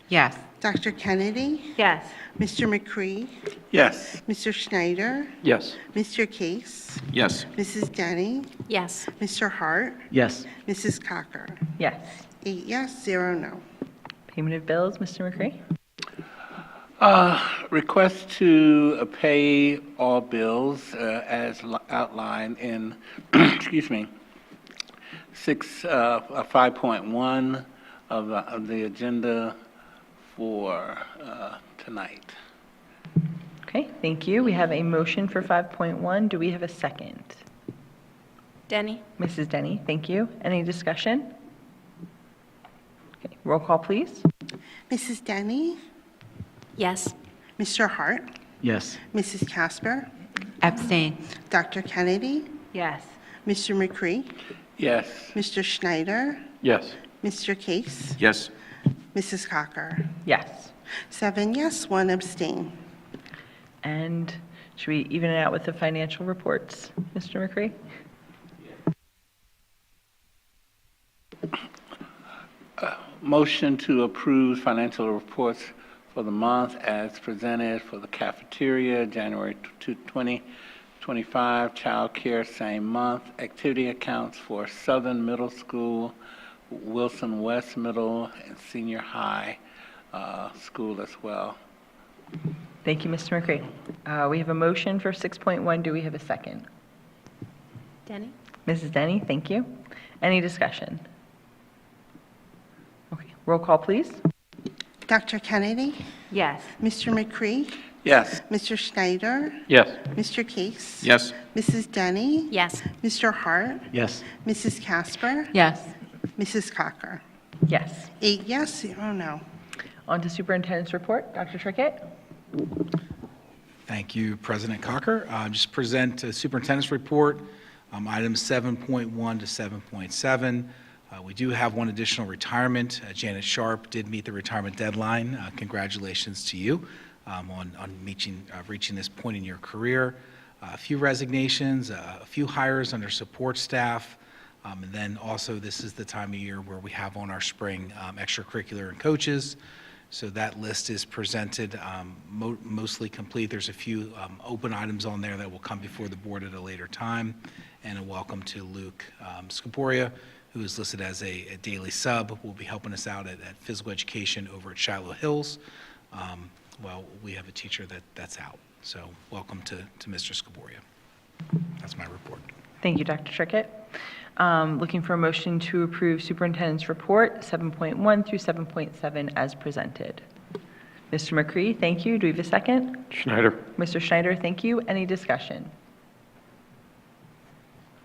Yes. Dr. Kennedy, Yes. Mr. McCree, Yes. Mr. Schneider, Yes. Mr. Case, Yes. Mrs. Denny, Yes. Mr. Hart, Yes. Mrs. Cocker. Yes. 8 yes, 0 no. Payment of bills, Mr. McCree? Request to pay all bills as outlined in, excuse me, 5.1 of the agenda for tonight. Okay, thank you. We have a motion for 5.1. Do we have a second? Denny? Mrs. Denny, thank you. Any discussion? Okay, roll call, please. Mrs. Denny, Yes. Mr. Hart, Yes. Mrs. Casper, Abstain. Dr. Kennedy, Yes. Mr. McCree, Yes. Mr. Schneider, Yes. Mr. Case, Yes. Mrs. Cocker. Yes. 7 yes, 1 abstain. And should we even it out with the financial reports, Mr. McCree? Motion to approve financial reports for the month as presented for the cafeteria, January 2025, child care, same month, activity accounts for Southern Middle School, Wilson West Middle, and Senior High School as well. Thank you, Mr. McCree. We have a motion for 6.1. Do we have a second? Denny? Mrs. Denny, thank you. Any discussion? Okay, roll call, please. Dr. Kennedy, Yes. Mr. McCree, Yes. Mr. Schneider, Yes. Mr. Case. Yes. Mrs. Denny, Yes. Mr. Hart, Yes. Mrs. Casper, Yes. Mrs. Cocker. Yes. 8 yes, 0 no. On to superintendent's report. Dr. Trickett? Thank you, President Cocker. Just present a superintendent's report, items 7.1 to 7.7. We do have one additional retirement. Janet Sharp did meet the retirement deadline. Congratulations to you on reaching this point in your career. A few resignations, a few hires under support staff, and then also this is the time of year where we have on our spring extracurricular and coaches. So that list is presented, mostly complete. There's a few open items on there that will come before the board at a later time. And a welcome to Luke Scaporia, who is listed as a daily sub, will be helping us out at physical education over at Shiloh Hills. Well, we have a teacher that's out. So welcome to Mr. Scaporia. That's my report. Thank you, Dr. Trickett. Looking for a motion to approve superintendent's report 7.1 through 7.7 as presented. Mr. McCree, thank you. Do we have a second? Schneider. Mr. Schneider, thank you. Any discussion?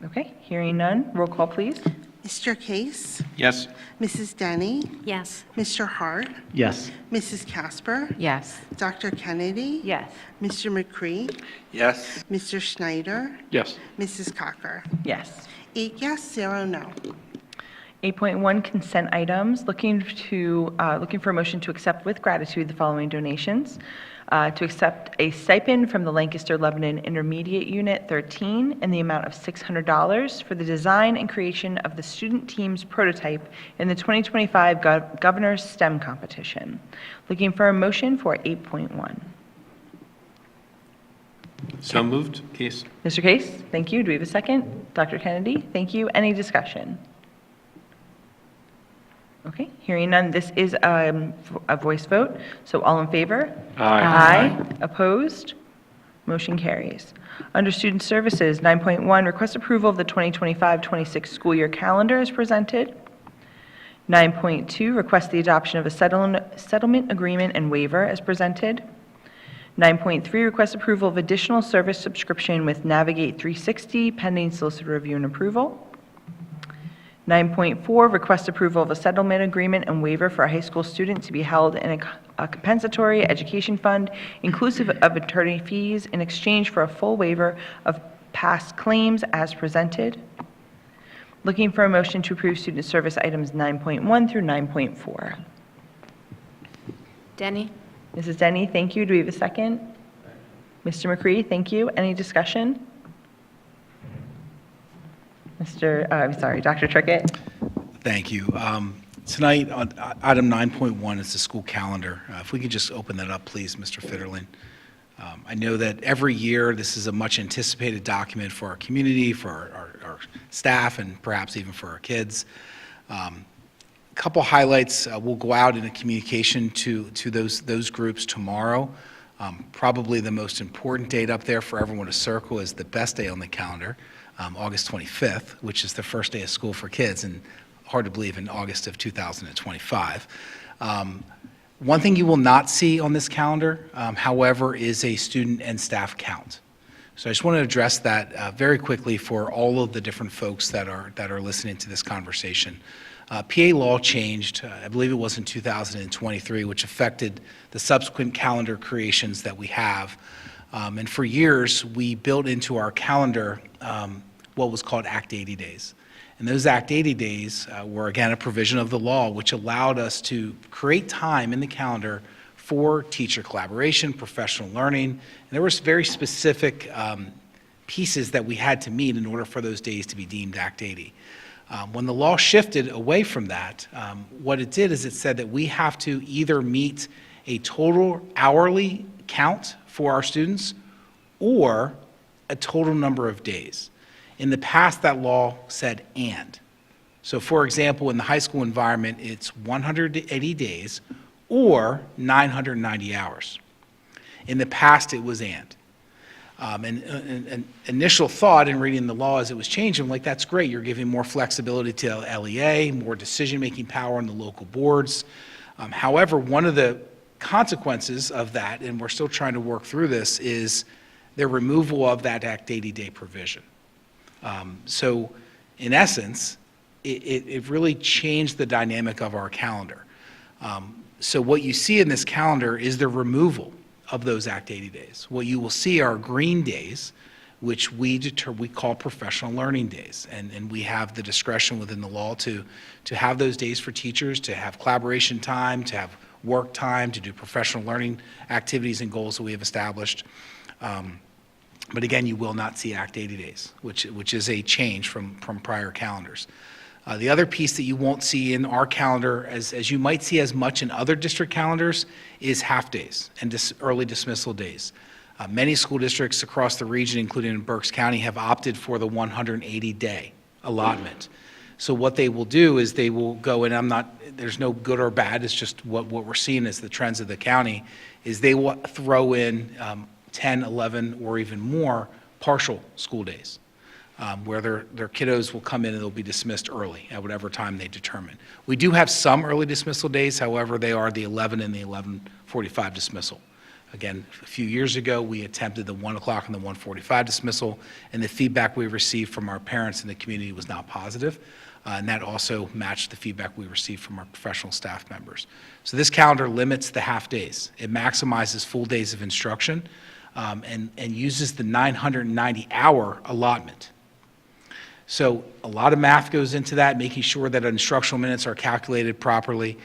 Okay, hearing none. Roll call, please. Mr. Case, Yes. Mrs. Denny, Yes. Mr. Hart, Yes. Mrs. Casper, Yes. Dr. Kennedy, Yes. Mr. McCree, Yes. Mr. Schneider, Yes. Mrs. Cocker. Yes. 8 yes, 0 no. 8.1 consent items, looking for a motion to accept with gratitude the following donations. To accept a stipend from the Lancaster Lebanon Intermediate Unit 13 in the amount of $600 for the design and creation of the student team's prototype in the 2025 Governor's STEM competition. Looking for a motion for 8.1. So moved. Case? Mr. Case, thank you. Do we have a second? Dr. Kennedy, thank you. Any discussion? Okay, hearing none, this is a voice vote, so all in favor? Aye. Opposed? Motion carries. Under Student Services, 9.1, request approval of the 2025-26 school year calendar is presented. 9.2, request the adoption of a settlement agreement and waiver as presented. 9.3, request approval of additional service subscription with Navigate 360 pending solicitor review and approval. 9.4, request approval of a settlement agreement and waiver for a high school student to be held in a compensatory education fund inclusive of attorney fees in exchange for a full waiver of past claims as presented. Looking for a motion to approve student service items 9.1 through 9.4. Denny? Mrs. Denny, thank you. Do we have a second? Mr. McCree, thank you. Any discussion? Dr. Trickett? Thank you. Tonight, on item 9.1 is the school calendar. If we could just open that up, please, Mr. Fitterling. I know that every year, this is a much-anticipated document for our community, for our staff, and perhaps even for our kids. A couple highlights. We'll go out in a communication to those groups tomorrow. Probably the most important date up there for everyone to circle is the best day on the calendar, August 25th, which is the first day of school for kids, and hard to believe in August of 2025. One thing you will not see on this calendar, however, is a student and staff count. So I just want to address that very quickly for all of the different folks that are listening to this conversation. PA law changed, I believe it was in 2023, which affected the subsequent calendar creations that we have. And for years, we built into our calendar what was called Act 80 days. And those Act 80 days were, again, a provision of the law which allowed us to create time in the calendar for teacher collaboration, professional learning. And there were very specific pieces that we had to meet in order for those days to be deemed Act 80. When the law shifted away from that, what it did is it said that we have to either meet a total hourly count for our students or a total number of days. In the past, that law said and. So for example, in the high school environment, it's 180 days or 990 hours. In the past, it was and. And initial thought in reading the law as it was changing, like, that's great. You're giving more flexibility to LEA, more decision-making power on the local boards. However, one of the consequences of that, and we're still trying to work through this, is the removal of that Act 80-day provision. So in essence, it really changed the dynamic of our calendar. So what you see in this calendar is the removal of those Act 80 days. What you will see are green days, which we call professional learning days. And we have the discretion within the law to have those days for teachers, to have collaboration time, to have work time, to do professional learning activities and goals that we have established. But again, you will not see Act 80 days, which is a change from prior calendars. The other piece that you won't see in our calendar, as you might see as much in other district calendars, is half-days and early dismissal days. Many school districts across the region, including in Berks County, have opted for the 180-day allotment. So what they will do is they will go, and there's no good or bad, it's just what we're seeing as the trends of the county, is they will throw in 10, 11, or even more partial school days. Where their kiddos will come in and they'll be dismissed early at whatever time they determine. We do have some early dismissal days, however, they are the 11 and the 11:45 dismissal. Again, a few years ago, we attempted the 1 o'clock and the 1:45 dismissal, and the feedback we received from our parents in the community was not positive, and that also matched the feedback we received from our professional staff members. So this calendar limits the half days. It maximizes full days of instruction, and uses the 990-hour allotment. So a lot of math goes into that, making sure that instructional minutes are calculated properly.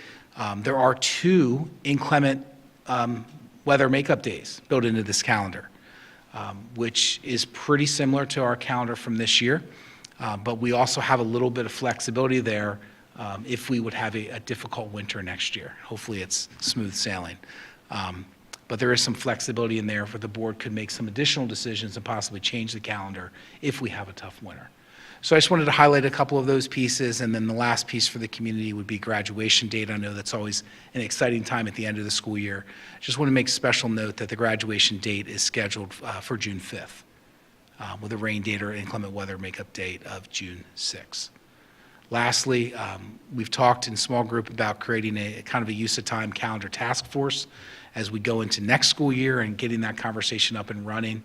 There are 2 inclement weather makeup days built into this calendar, which is pretty similar to our calendar from this year. But we also have a little bit of flexibility there if we would have a difficult winter next year. Hopefully it's smooth sailing. But there is some flexibility in there where the board could make some additional decisions and possibly change the calendar if we have a tough winter. So I just wanted to highlight a couple of those pieces, and then the last piece for the community would be graduation date. I know that's always an exciting time at the end of the school year. Just want to make special note that the graduation date is scheduled for June 5th, with a rain date or inclement weather makeup date of June 6th. Lastly, we've talked in small group about creating a kind of a use of time calendar task force as we go into next school year and getting that conversation up and running.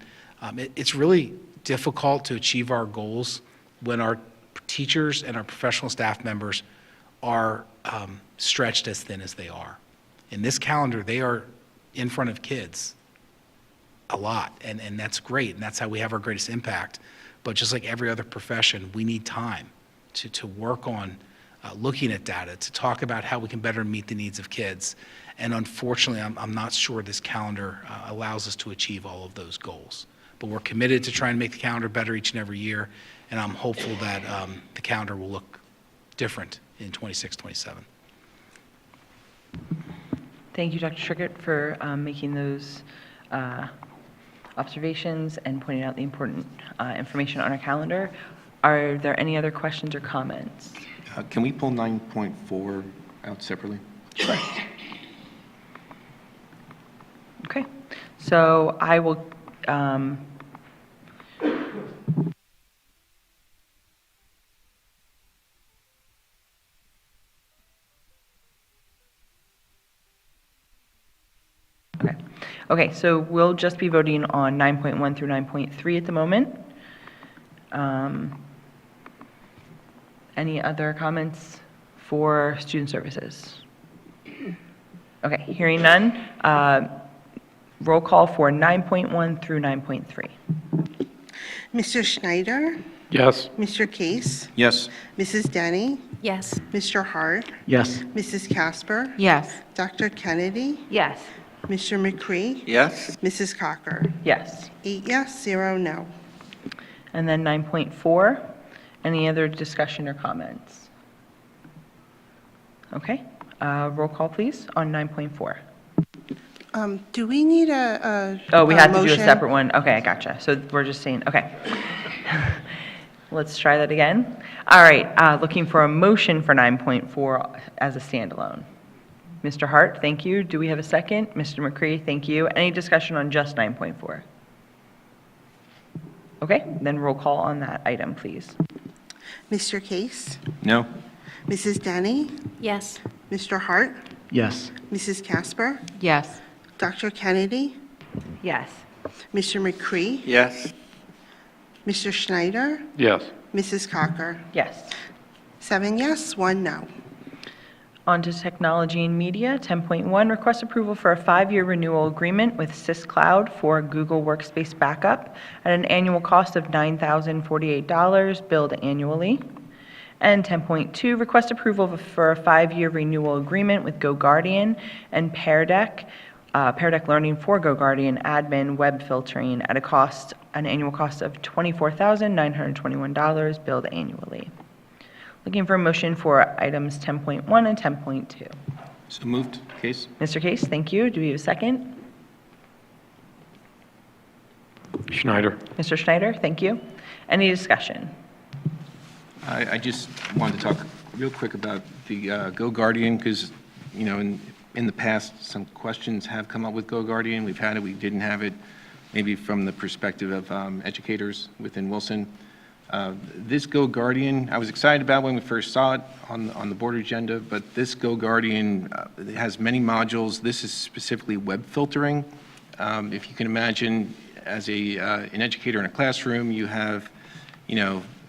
It's really difficult to achieve our goals when our teachers and our professional staff members are stretched as thin as they are. In this calendar, they are in front of kids a lot, and that's great, and that's how we have our greatest impact. But just like every other profession, we need time to work on looking at data, to talk about how we can better meet the needs of kids. And unfortunately, I'm not sure this calendar allows us to achieve all of those goals. But we're committed to trying to make the calendar better each and every year, and I'm hopeful that the calendar will look different in 26, 27. Thank you, Dr. Trickett, for making those observations and pointing out the important information on our calendar. Are there any other questions or comments? Can we pull 9.4 out separately? Okay. So I will, okay. Okay, so we'll just be voting on 9.1 through 9.3 at the moment. Any other comments for student services? Okay, hearing none. Roll call for 9.1 through 9.3. Mr. Schneider, Yes. Mr. Case, Yes. Mrs. Denny, Yes. Mr. Hart, Yes. Mrs. Casper, Yes. Dr. Kennedy, Yes. Mr. McCree, Yes? Mrs. Cocker. Yes. 8 yes, 0 no. And then 9.4, any other discussion or comments? Okay, roll call, please, on 9.4. Do we need a Oh, we have to do a motion? separate one. Okay, I gotcha. So we're just saying, okay. Let's try that again. All right, looking for a motion for 9.4 as a standalone. Mr. Hart, thank you. Do we have a second? Mr. McCree, thank you. Any discussion on just 9.4? Okay, then roll call on that item, please. Mr. Case, No? Mrs. Denny, Yes. Mr. Hart, Yes. Mrs. Casper, Yes. Dr. Kennedy, Yes. Mr. McCree, Yes? Mr. Schneider, Yes. Mrs. Cocker. Yes. 7 yes, 1 no. On to technology and media, 10.1, request approval for a 5-year renewal agreement with SysCloud for Google Workspace backup at an annual cost of $9,048, billed annually. And 10.2, request approval for a 5-year renewal agreement with GoGuardian and Pear Deck Learning for GoGuardian admin web filtering at an annual cost of $24,921, billed annually. Looking for a motion for items 10.1 and 10.2. So moved. Case? Mr. Case, thank you. Do we have a second? Schneider. Mr. Schneider, thank you. Any discussion? I just wanted to talk real quick about the GoGuardian, because, you know, in the past, some questions have come up with GoGuardian. We've had it, we didn't have it, maybe from the perspective of educators within Wilson. This GoGuardian, I was excited about when we first saw it on the board agenda, but this GoGuardian has many modules. This is specifically web filtering. If you can imagine, as an educator in a classroom, you have,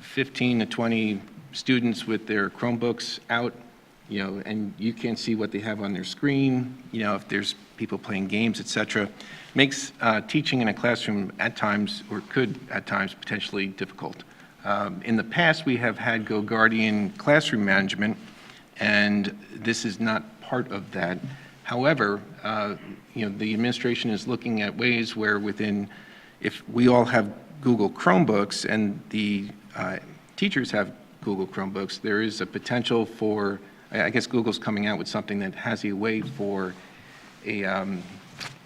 15 to 20 students with their Chromebooks out, and you can't see what they have on their screen, if there's people playing games, et cetera. Makes teaching in a classroom at times, or could at times, potentially difficult. In the past, we have had GoGuardian classroom management, and this is not part of that. However, the administration is looking at ways where if we all have Google Chromebooks and the teachers have Google Chromebooks, there is a potential for, I guess Google's coming out with something that has a way for a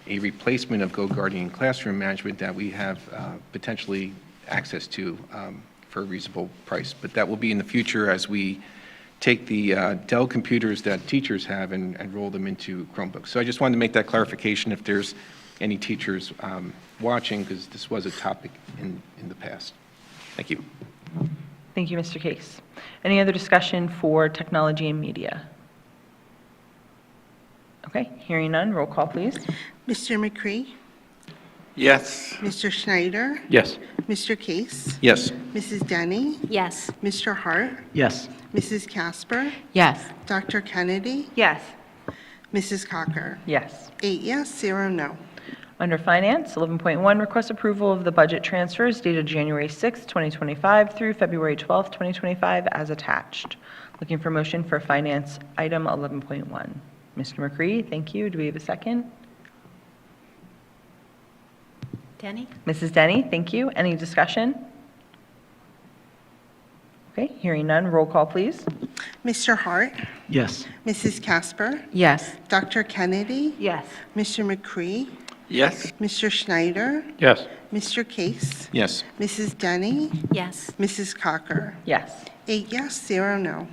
replacement of GoGuardian classroom management that we have potentially access to for a reasonable price. But that will be in the future as we take the Dell computers that teachers have and roll them into Chromebooks. So I just wanted to make that clarification if there's any teachers watching, because this was a topic in the past. Thank you. Thank you, Mr. Case. Any other discussion for technology and media? Okay, hearing none, roll call, please. Mr. McCree, Yes? Mr. Schneider, Yes. Mr. Case, Yes. Mrs. Denny, Yes. Mr. Hart, Yes. Mrs. Casper, Yes. Dr. Kennedy, Yes. Mrs. Cocker. Yes. 8 yes, 0 no. Under Finance, 11.1, request approval of the budget transfers dated January 6, 2025 through February 12, 2025 as attached. Looking for motion for Finance item 11.1. Mr. McCree, thank you. Do we have a second? Denny? Mrs. Denny, thank you. Any discussion? Okay, hearing none, roll call, please. Mr. Hart, Yes. Mrs. Casper, Yes. Dr. Kennedy, Yes. Mr. McCree, Yes? Mr. Schneider, Yes. Mr. Case, Yes. Mrs. Denny, Yes. Mrs. Cocker. Yes. 8 yes, 0 no.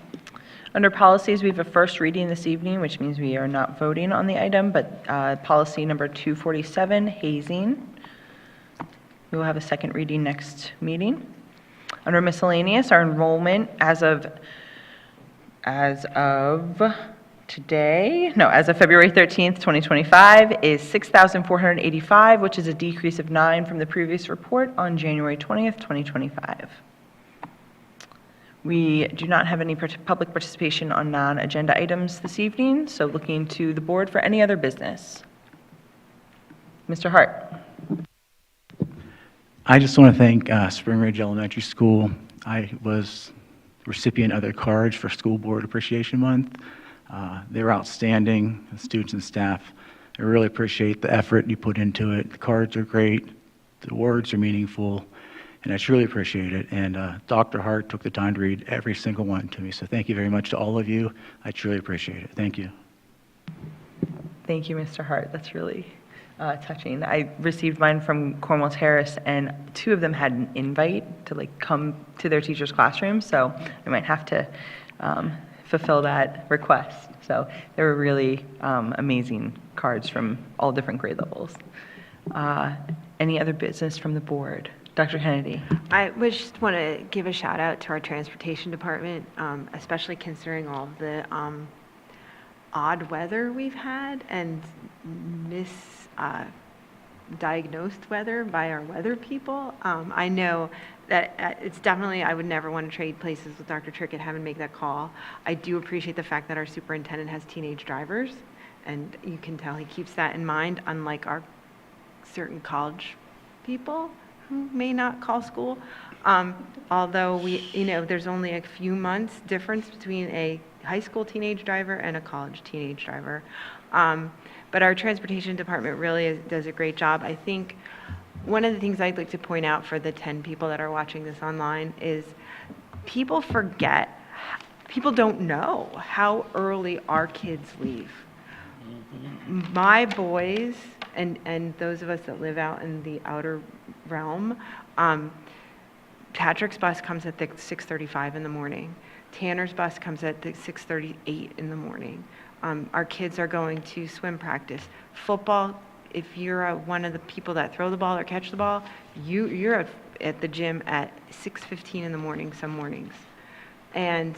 Under policies, we have a first reading this evening, which means we are not voting on the item, but policy number 247, hazing. We will have a second reading next meeting. Under miscellaneous, our enrollment as of February 13th, 2025 is 6,485, which is a decrease of 9 from the previous report on January 20th, 2025. We do not have any public participation on non-agenda items this evening, so looking to the board for any other business. Mr. Hart. I just want to thank Spring Ridge Elementary School. I was recipient of their cards for School Board Appreciation Month. They were outstanding, the students and staff. I really appreciate the effort you put into it. The cards are great, the words are meaningful, and I truly appreciate it. And Dr. Hart took the time to read every single one to me, so thank you very much to all of you. I truly appreciate it. Thank you. Thank you, Mr. Hart. That's really touching. I received mine from Cornwall Terrace, and 2 of them had an invite to come to their teacher's classroom, so I might have to fulfill that request. So they were really amazing cards from all different grade levels. Any other business from the board? Dr. Kennedy. I would just want to give a shout out to our transportation department, especially considering all the odd weather we've had and misdiagnosed weather by our weather people. I know that it's definitely, I would never want to trade places with Dr. Trickett, having to make that call. I do appreciate the fact that our superintendent has teenage drivers, and you can tell he keeps that in mind, unlike our certain college people who may not call school. Although there's only a few months difference between a high school teenage driver and a college teenage driver. But our transportation department really does a great job. I think one of the things I'd like to point out for the 10 people that are watching this online is people don't know how early our kids leave. My boys and those of us that live out in the outer realm, Patrick's bus comes at 6:35 in the morning. Tanner's bus comes at 6:38 in the morning. Our kids are going to swim practice. Football, if you're one of the people that throw the ball or catch the ball, you're at the gym at 6:15 in the morning some mornings. And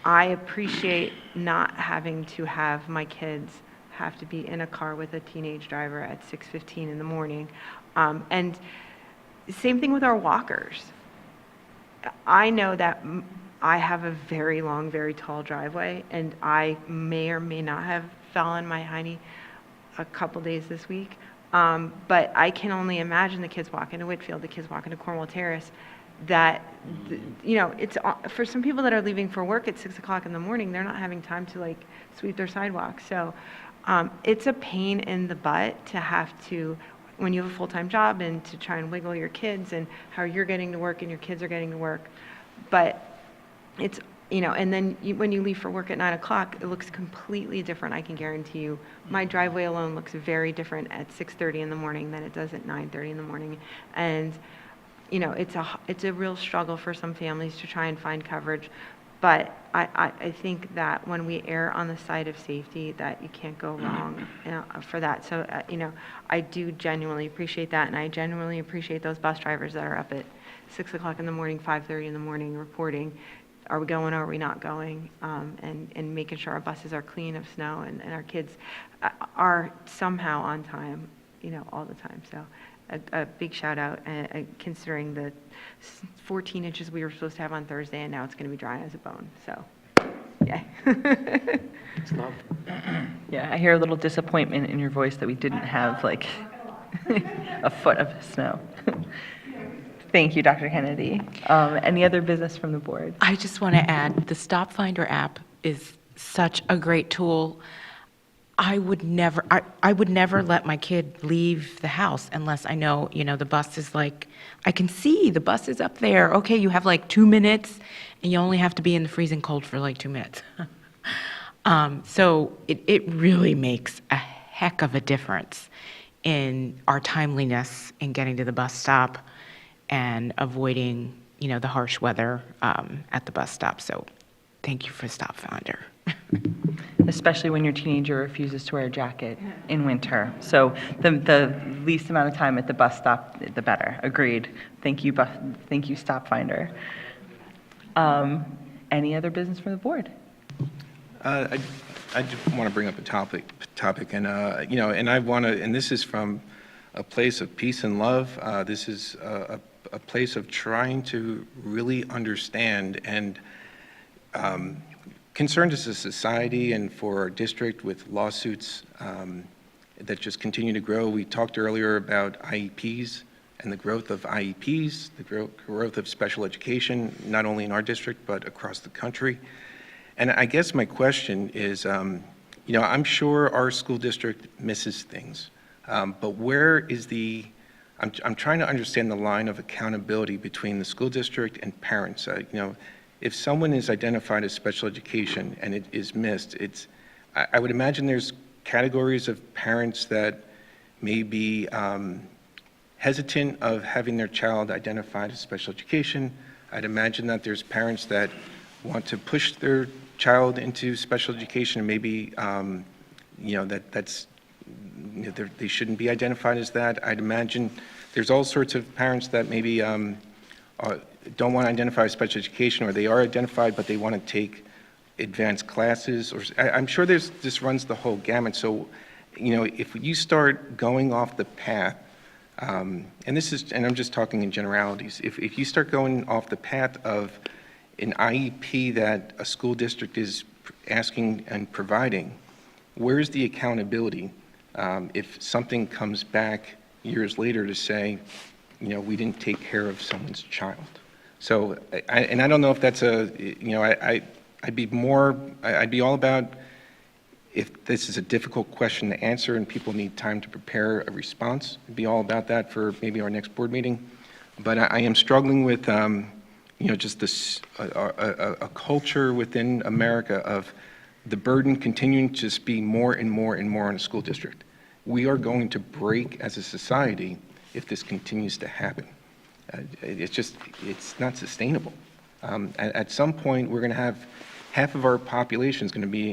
I appreciate not having to have my kids have to be in a car with a teenage driver at 6:15 in the morning. And same thing with our walkers. I know that I have a very long, very tall driveway, and I may or may not have fell on my hiney a couple days this week. But I can only imagine the kids walking to Whitfield, the kids walking to Cornwall Terrace, that, it's for some people that are leaving for work at 6 o'clock in the morning, they're not having time to sweep their sidewalk. So it's a pain in the butt to have to, when you have a full-time job, and to try and wiggle your kids and how you're getting to work and your kids are getting to work. But it's, and then when you leave for work at 9 o'clock, it looks completely different. I can guarantee you my driveway alone looks very different at 6:30 in the morning than it does at 9:30 in the morning. And it's a real struggle for some families to try and find coverage. But I think that when we err on the side of safety, that you can't go wrong for that. So, I do genuinely appreciate that, and I genuinely appreciate those bus drivers that are up at 6 o'clock in the morning, 5:30 in the morning, reporting, are we going or are we not going, and making sure our buses are clean of snow, and our kids are somehow on time, all the time. So a big shout out, considering the 14 inches we were supposed to have on Thursday, and now it's going to be dry as a bone. So, yeah. Yeah, I hear a little disappointment in your voice that we didn't have a foot of snow. Thank you, Dr. Kennedy. Any other business from the board? I just want to add, the Stop Finder app is such a great tool. I would never let my kid leave the house unless I know, the bus is I can see the bus is up there. Okay, you have 2 minutes, and you only have to be in the freezing cold for 2 minutes. So it really makes a heck of a difference in our timeliness in getting to the bus stop and avoiding, the harsh weather at the bus stop. So thank you for Stop Finder. Especially when your teenager refuses to wear a jacket in winter. So the least amount of time at the bus stop, the better. Agreed. Thank you, Stop Finder. Any other business from the board? I just want to bring up a topic, and and I want to, and this is from a place of peace and love. This is a place of trying to really understand and concerned as a society and for our district with lawsuits that just continue to grow. We talked earlier about IEPs and the growth of IEPs, the growth of special education, not only in our district, but across the country. And I guess my question is, I'm sure our school district misses things, but where is I'm trying to understand the line of accountability between the school district and parents. If someone is identified as special education and it is missed, I would imagine there's categories of parents that may be hesitant of having their child identified as special education. I'd imagine that there's parents that want to push their child into special education, and maybe they shouldn't be identified as that. I'd imagine there's all sorts of parents that maybe don't want to identify as special education, or they are identified but they want to take advanced classes. Or I'm sure this runs the whole gamut. So, if you start going off the path, and I'm just talking in generalities. If you start going off the path of an IEP that a school district is asking and providing, where's the accountability if something comes back years later to say, we didn't take care of someone's child? So, I don't know if that's I'd be all about, if this is a difficult question to answer and people need time to prepare a response, I'd be all about that for maybe our next board meeting. But I am struggling with, just this, a culture within America of the burden continuing to just be more and more and more on a school district. We are going to break as a society if this continues to happen. It's not sustainable. At some point, we're going to have half of our population is going to be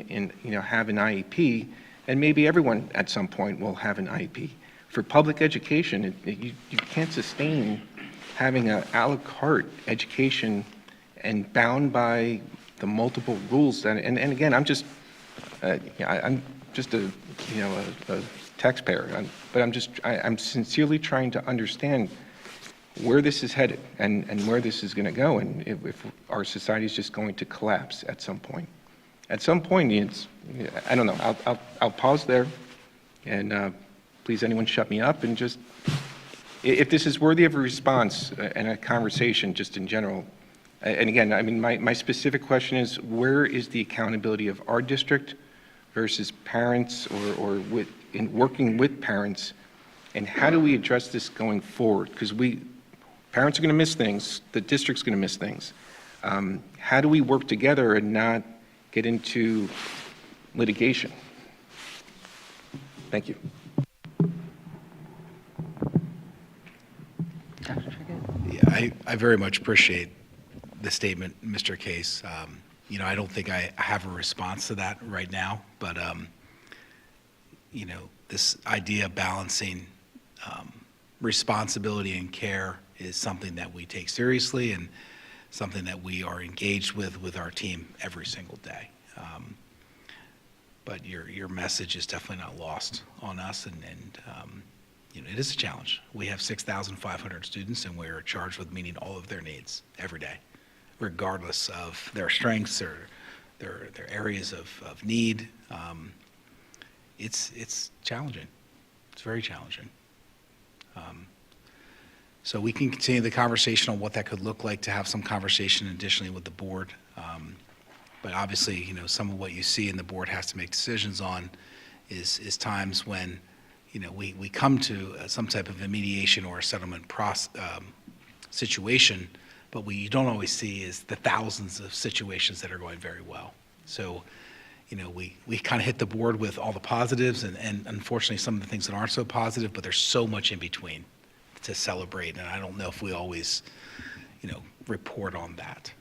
have an IEP, and maybe everyone at some point will have an IEP. For public education, you can't sustain having an a la carte education and bound by the multiple rules. And again, I'm just a taxpayer, but I'm sincerely trying to understand where this is headed and where this is going to go, and if our society is just going to collapse at some point. At some point, I don't know. I'll pause there, and please, anyone shut me up, and just, if this is worthy of a response and a conversation just in general. And again, I mean, my specific question is, where is the accountability of our district versus parents or in working with parents, and how do we address this going forward? Because parents are going to miss things, the district's going to miss things. How do we work together and not get into litigation? Thank you. Dr. Trickett? Yeah, I very much appreciate the statement, Mr. Case. I don't think I have a response to that right now, but this idea of balancing responsibility and care is something that we take seriously and something that we are engaged with our team every single day. But your message is definitely not lost on us, and it is a challenge. We have 6,500 students, and we're charged with meeting all of their needs every day, regardless of their strengths or their areas of need. It's challenging. It's very challenging. So we can continue the conversation on what that could look like, to have some conversation additionally with the board. But obviously, some of what you see and the board has to make decisions on is times when, we come to some type of a mediation or a settlement situation, but what you don't always see is the thousands of situations that are going very well. So, we kind of hit the board with all the positives and unfortunately some of the things that aren't so positive, but there's so much in between to celebrate, and I don't know if we always, report on that.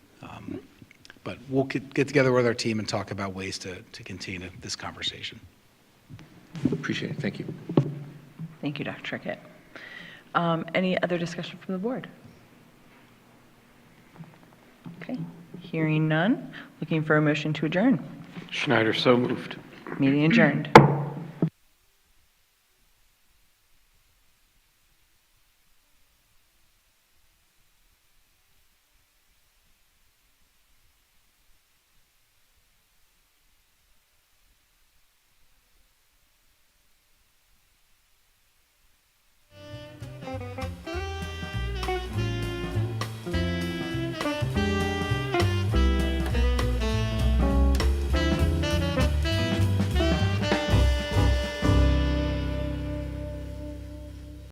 But we'll get together with our team and talk about ways to continue this conversation. Appreciate it. Thank you. Thank you, Dr. Trickett. Any other discussion from the board? Okay, hearing none. Looking for a motion to adjourn. Schneider, so moved. Meeting adjourned.